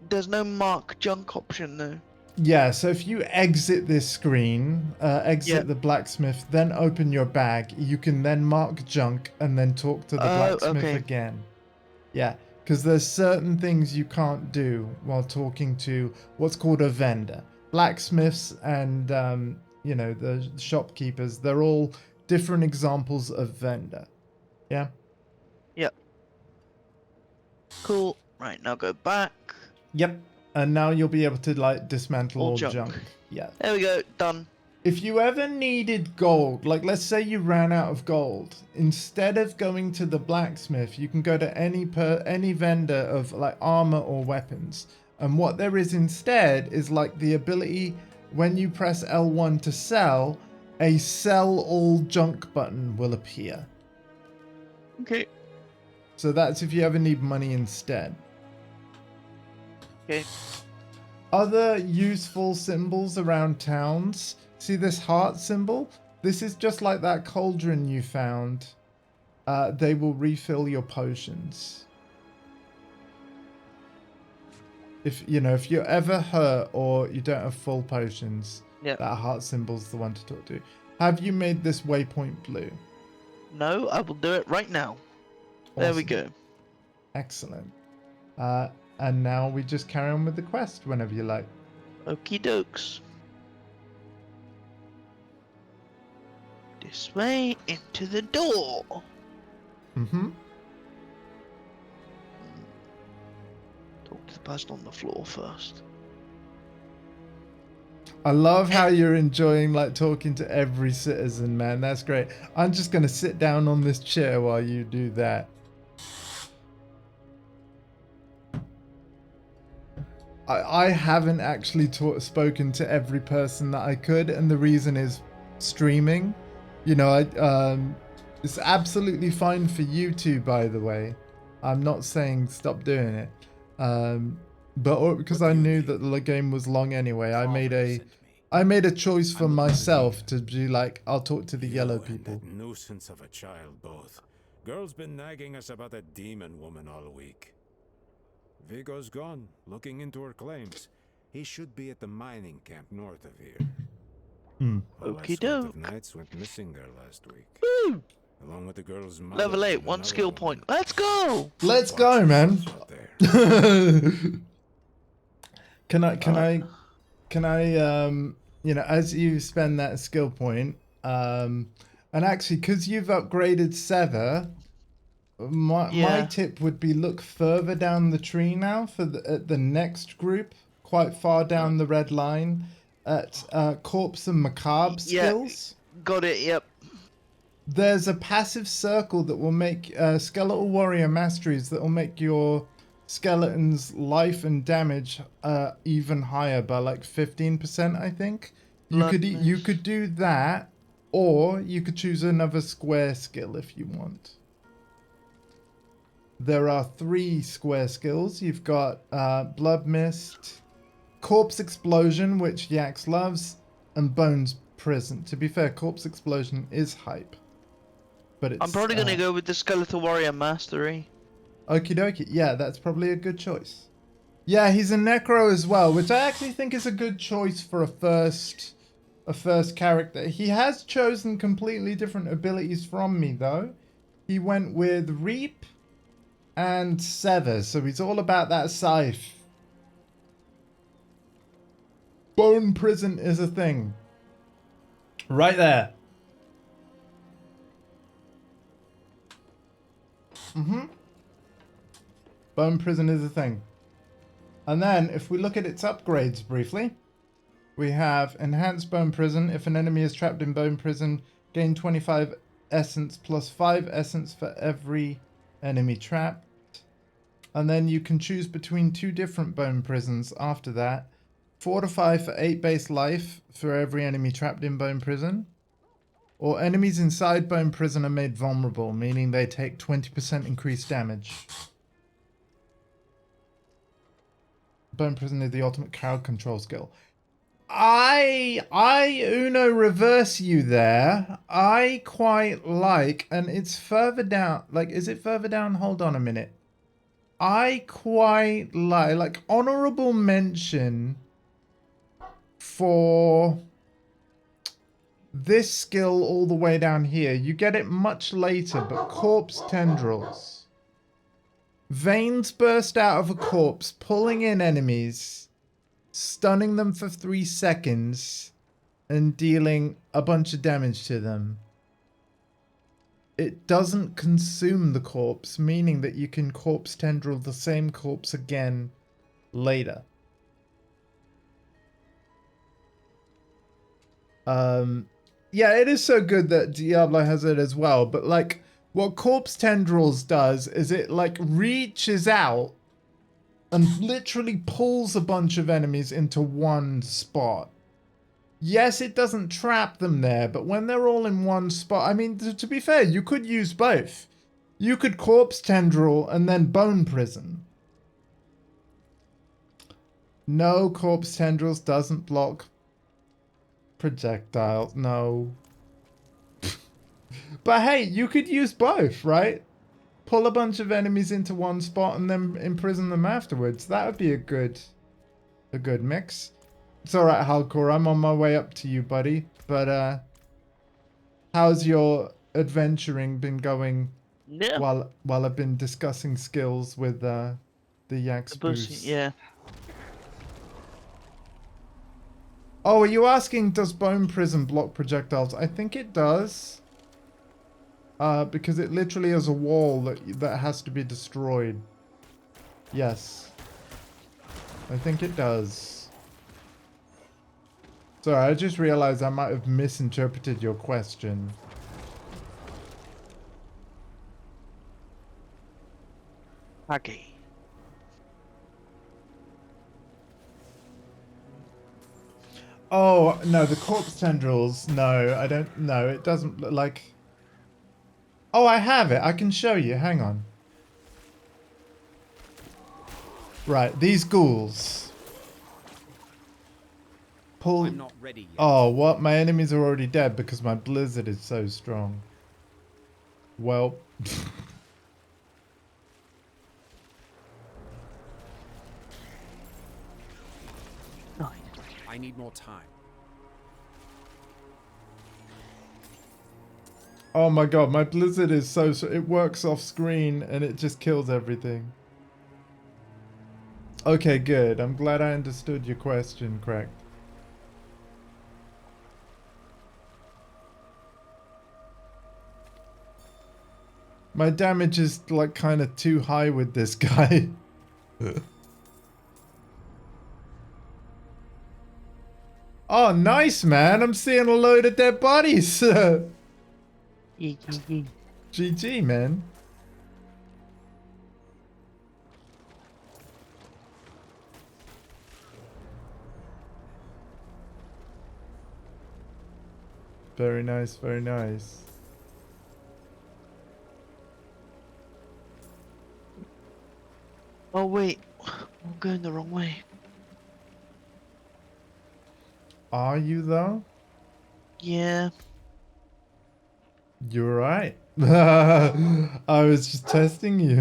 There's no mark junk option though. Yeah, so if you exit this screen, exit the blacksmith, then open your bag, you can then mark junk and then talk to the blacksmith okay. again. Yeah, because there's certain things you can't do while talking to what's called a vendor. Blacksmiths and, you know, the shopkeepers, they're all different examples of vendor. Yeah? Yep. Cool. Right, now go back. Yep. And now you'll be able to, like, dismantle all junk. Yeah. There we go. Done. If you ever needed gold, like let's say you ran out of gold, instead of going to the blacksmith, you can go to any vendor of like armor or weapons. And what there is instead is like the ability when you press L1 to sell, a sell all junk button will appear. Okay. So that's if you ever need money instead. Okay. Other useful symbols around towns. See this heart symbol? This is just like that cauldron you found. They will refill your potions. If you're ever hurt or you don't have full potions, that heart symbol's the one to talk to. Have you made this waypoint blue? No, I will do it right now. Awesome. There we go. Excellent. And now we just carry on with the quest whenever you like. Okie dokes. This way into the door. Mm-hmm. Talk to the person on the floor first. I love how you're enjoying like talking to every citizen, man. That's great. I'm just gonna sit down on this chair while you do that. I haven't actually spoken to every person that I could, and the reason is streaming. You know, it's absolutely fine for you two, by the way. I'm not saying stop doing it. But because I knew that the game was long anyway, I made a choice for myself to be like, I'll talk to the yellow people. That nuisance of a child both. Girl's been nagging us about that demon woman all week. Vigo's gone, looking into her claims. He should be at the mining camp north of here. Okie doke. Knights went missing there last week. Woo! Along with the girl's mother. Level 8, one skill point. Let's go! Let's go, man. Can I, you know, as you spend that skill point, and actually, because you've upgraded Sever, my tip would be look further down the tree now for the next group, quite far down the red line, at Corpse and Macabre skills. Got it, yep. There's a passive circle that will make Skeletal Warrior Masteries that will make your skeleton's life and damage even higher by like 15%, I think. You could do that, or you could choose another square skill if you want. There are 3 square skills. You've got Blood Mist, Corpse Explosion, which Yax loves, and Bones Prison. To be fair, Corpse Explosion is hype. But it's, I'm probably going to go with the Skeletal Warrior Mastery. Okie dokie. Yeah, that's probably a good choice. Yeah, he's a Necro as well, which I actually think is a good choice for a first character. He has chosen completely different abilities from me, though. He went with Reap and Sever, so he's all about that scythe. Bone Prison is a thing. Right there. Bone Prison is a thing. And then, if we look at its upgrades briefly, we have Enhanced Bone Prison. If an enemy is trapped in Bone Prison, gain 25 essence plus 5 essence for every enemy trapped. And then you can choose between 2 different Bone Prisons after that. Fortify for 8 base life for every enemy trapped in Bone Prison. Or enemies inside Bone Prison are made vulnerable, meaning they take 20% increased damage. Bone Prison is the ultimate crowd control skill. I Uno reverse you there. I quite like, and it's further down. Like, is it further down? Hold on a minute. I quite like honorable mention for this skill all the way down here. You get it much later, but corpse tendrils. Veins burst out of a corpse, pulling in enemies, stunning them for 3 seconds, and dealing a bunch of damage to them. It doesn't consume the corpse, meaning that you can corpse tendril the same corpse again later. Yeah, it is so good that Diablo has it as well, but like what corpse tendrils does is it like reaches out and literally pulls a bunch of enemies into one spot. Yes, it doesn't trap them there, but when they're all in one spot, I mean, to be fair, you could use both. You could corpse tendril and then bone prison. No, corpse tendrils doesn't block projectiles. No. But hey, you could use both, right? Pull a bunch of enemies into one spot and then imprison them afterwards. That would be a good mix. It's alright, Halcor, I'm on my way up to you, buddy. But how's your adventuring been going while I've been discussing skills with the Yaks boost? Yeah. Oh, are you asking does Bone Prison block projectiles? I think it does. Because it literally is a wall that has to be destroyed. Yes. I think it does. Sorry, I just realized I might have misinterpreted your question. Okay. Oh, no, the corpse tendrils. No, I don't. No, it doesn't look like... Oh, I have it. I can show you. Hang on. Right, these ghouls. Pull... I'm not ready yet. Oh, what? My enemies are already dead because my blizzard is so strong. Well... I need more time. Oh my god, my blizzard is so... It works off screen and it just kills everything. Okay, good. I'm glad I understood your question correct. My damage is like kind of too high with this guy. Oh, nice, man. I'm seeing a load of dead bodies. GG, man. Very nice, very nice. Oh wait, I'm going the wrong way. Are you though? Yeah. You're right. I was just testing you.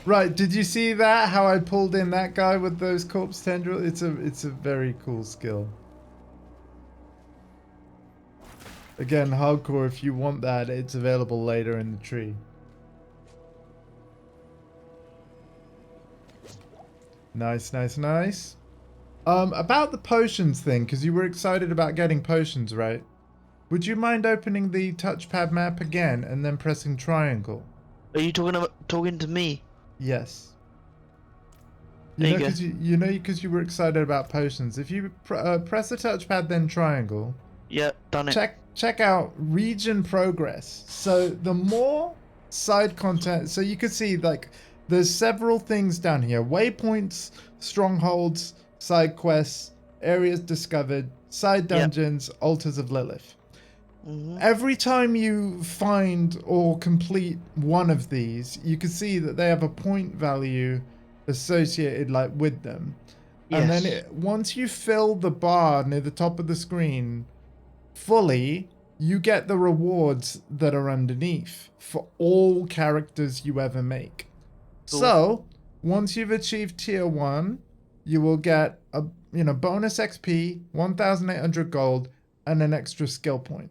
Right, did you see that? How I pulled in that guy with those corpse tendrils? It's a very cool skill. Again, hardcore, if you want that, it's available later in the tree. Nice, nice, nice. About the potions thing, because you were excited about getting potions, right? Would you mind opening the touchpad map again and then pressing triangle? Are you talking to me? Yes. There you know, because you were excited about potions. If you press the touchpad, then triangle. Yeah, done it. Check out region progress. So the more side content, so you can see like there's several things down here: waypoints, strongholds, side quests, areas discovered, side dungeons, altars of Lilith. Every time you find or complete one of these, you can see that they have a point value associated like with them. And then once you fill the bar near the top of the screen fully, you get the rewards that are underneath for all characters you ever make. Cool. So once you've achieved tier 1, you will get a bonus XP, 1,800 gold, and an extra skill point.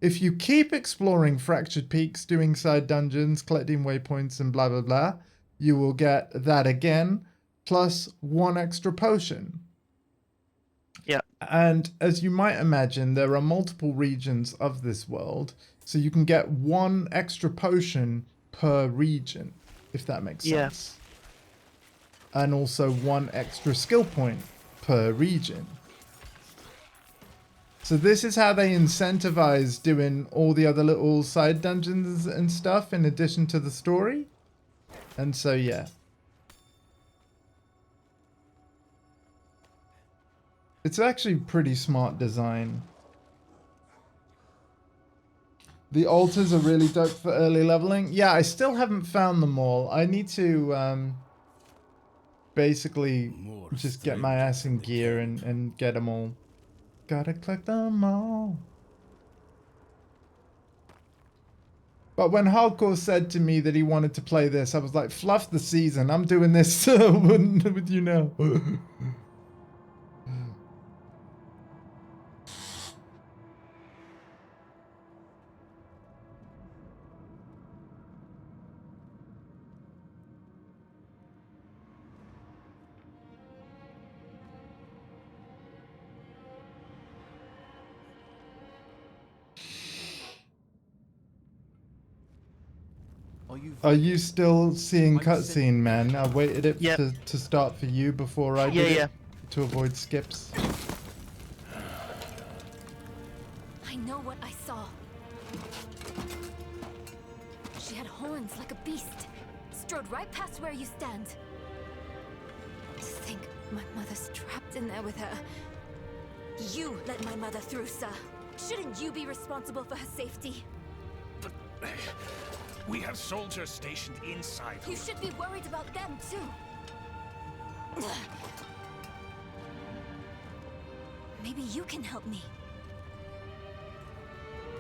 If you keep exploring Fractured Peaks, doing side dungeons, collecting waypoints, and blah blah blah, you will get that again, plus 1 extra potion. Yeah. And as you might imagine, there are multiple regions of this world, so you can get 1 extra potion per region, if that makes sense. And also 1 extra skill point per region. So this is how they incentivize doing all the other little side dungeons and stuff in addition to the story. And so yeah. It's actually pretty smart design. The altars are really dope for early leveling. Yeah, I still haven't found them all. I need to basically just get my ass in gear and get them all. Gotta collect them all. But when Hardcore said to me that he wanted to play this, I was like, fluff the season. I'm doing this with you now. Are you still seeing cutscene, man? I waited it to start for you before I did it to avoid skips. I know what I saw. She had horns like a beast, strode right past where you stand. To think my mother's trapped in there with her. You let my mother through, sir. Shouldn't you be responsible for her safety? But we have soldiers stationed inside. You should be worried about them, too. Maybe you can help me.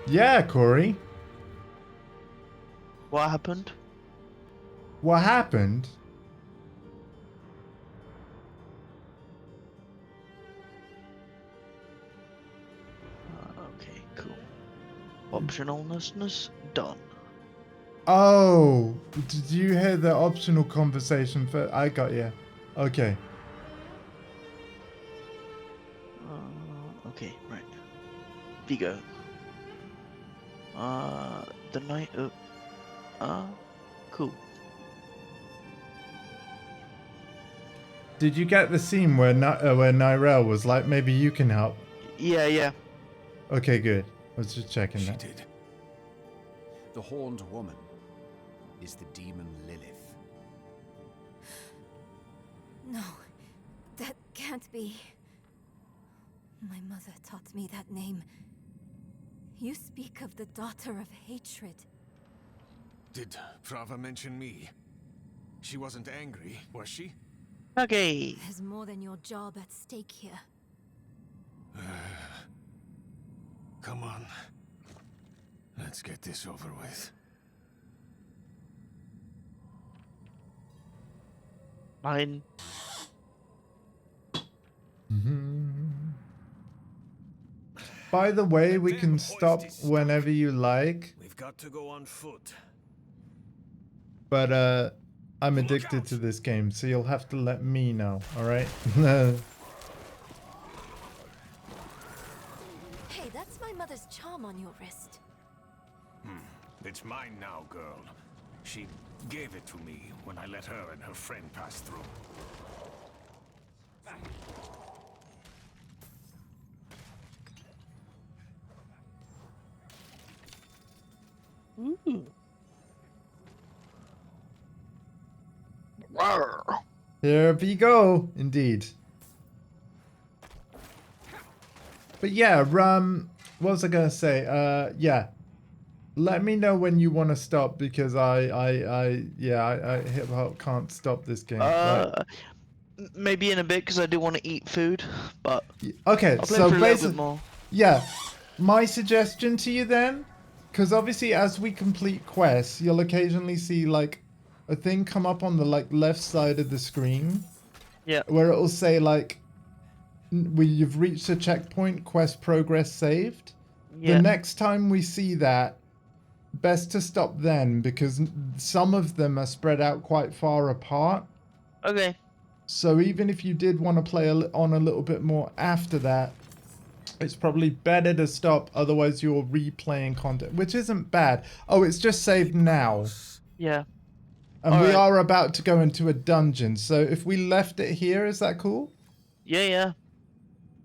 Yeah, Corey. What happened? What happened? Okay, cool. Optionalness done. Oh, did you hear the optional conversation? I got you. Okay. Okay, right. Vigo. The night of... cool. Did you get the scene where Nyrel was like, maybe you can help? Yeah. Okay, good. I was just checking that. She did. The horned woman is the demon Lilith. No, that can't be. My mother taught me that name. You speak of the daughter of hatred. Did Prava mention me? She wasn't angry, was she? Okay. There's more than your job at stake here. Come on. Let's get this over with. Mine. By the way, we can stop whenever you like. We've got to go on foot. But I'm addicted to this game, so you'll have to let me know, alright? Hey, that's my mother's charm on your wrist. It's mine now, girl. She gave it to me when I let her and her friend pass through. Here we go, indeed. But yeah, what was I gonna say? Yeah. Let me know when you want to stop because I hip hop can't stop this game. Maybe in a bit because I do want to eat food, but Okay, I'll play so for a little bit basically, more. yeah, my suggestion to you then, because obviously as we complete quests, you'll occasionally see like a thing come up on the like left side of the screen. Yeah. Where it'll say like, you've reached a checkpoint, quest progress saved. Yeah. The next time we see that, best to stop then because some of them are spread out quite far apart. Okay. So even if you did want to play on a little bit more after that, it's probably better to stop. Otherwise, you're replaying content, which isn't bad. Oh, it's just saved now. Yeah. And we are about to go into a dungeon. So if we left it here, is that cool? Yeah, yeah.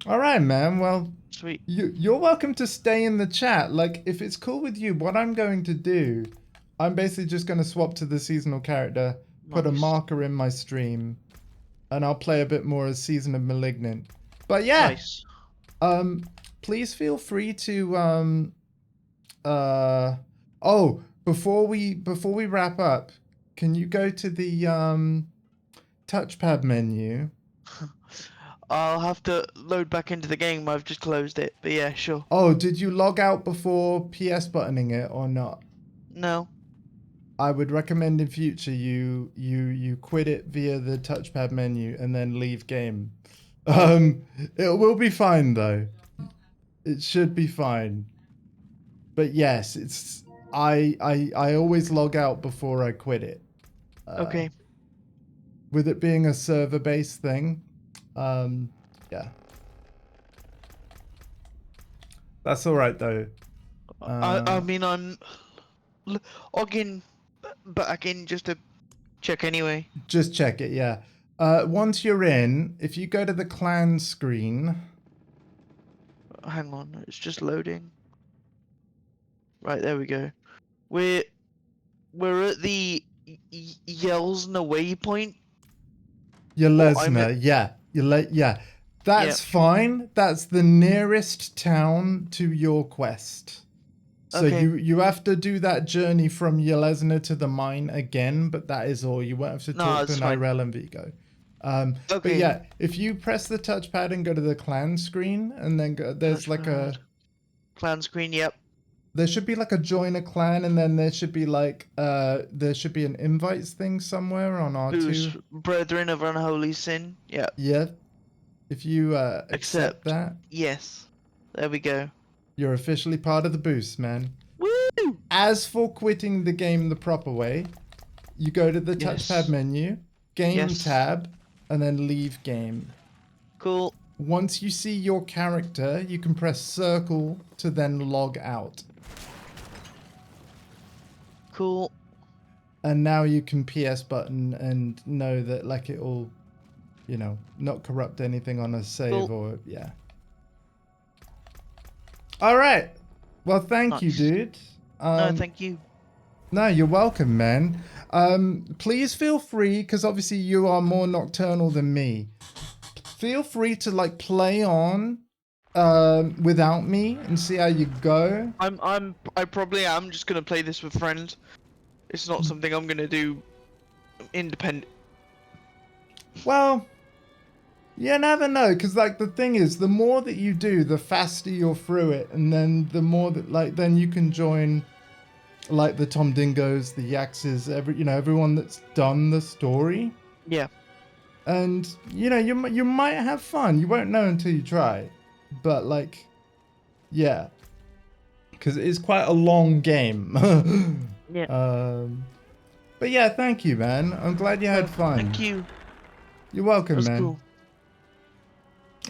All right, man. Well, sweet. You're welcome to stay in the chat. Like, if it's cool with you, what I'm going to do, I'm basically just going to swap to the seasonal character, put a marker in my stream, and I'll play a bit more as Season of Malignant. But yeah, nice. Please feel free to oh, before we wrap up, can you go to the touchpad menu? I'll have to load back into the game. I've just closed it, but yeah, sure. Oh, did you log out before PS buttoning it or not? No. I would recommend in future you quit it via the touchpad menu and then leave game. It will be fine though. It should be fine. But yes, it's I always log out before I quit it. Okay. With it being a server-based thing, yeah. That's all right though. I mean, I'm logging back in just to check anyway. Just check it, yeah. Once you're in, if you go to the clan screen. Hang on, it's just loading. Right, there we go. We're at the Yelsna waypoint. Yelesna, yeah. Yeah. That's fine. That's the nearest town to your quest. So you have to do that journey from Yelesna to the mine again, but that is all. You won't have to talk to Nyrel and Vigo. But yeah, if you press the touchpad and go to the clan screen, and then there's like a clan screen. Yep. There should be like a join a clan, and then there should be like there should be an invites thing somewhere on R2. Who's brethren of unholy sin? Yeah. Yeah. If you accept that. Yes. There we go. You're officially part of the boost, man. Woo! As for quitting the game the proper way, you go to the touchpad menu, game tab, and then leave game. Cool. Once you see your character, you can press circle to then log out. Cool. And now you can PS button and know that like it will, you know, not corrupt anything on a save or yeah. All right. Well, thank you, dude. No, thank you. No, you're welcome, man. Please feel free, because obviously you are more nocturnal than me. Feel free to like play on without me and see how you go. I probably am just gonna play this with friends. It's not something I'm gonna do independent. Well, you never know, because like the thing is, the more that you do, the faster you're through it, and then the more that like then you can join like the Tom Dingos, the Yaxes, everyone that's done the story. Yeah. And you know, you might have fun. You won't know until you try. But like, yeah, because it is quite a long game. Yeah. But yeah, thank you, man. I'm glad you had fun. Thank you. You're welcome, man. Cool.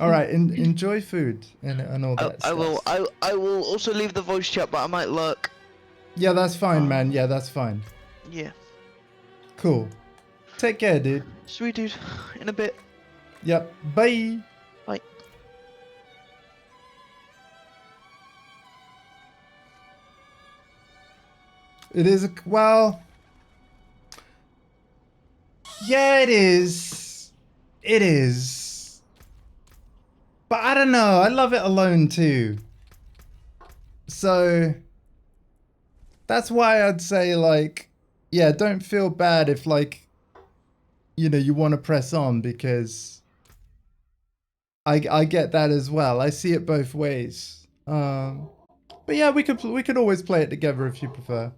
All right, enjoy food and all that stuff. I will also leave the voice chat, but I might lurk. Yeah, that's fine, man. Yeah, that's fine. Yeah. Cool. Take care, dude. Sweet, dude. In a bit. Yep. Bye. Bye. It is well. Yeah, it is. It is. But I don't know. I love it alone too. So that's why I'd say, like, yeah, don't feel bad if, like, you know, you want to press on, because I get that as well. I see it both ways. But yeah, we could always play it together if you prefer.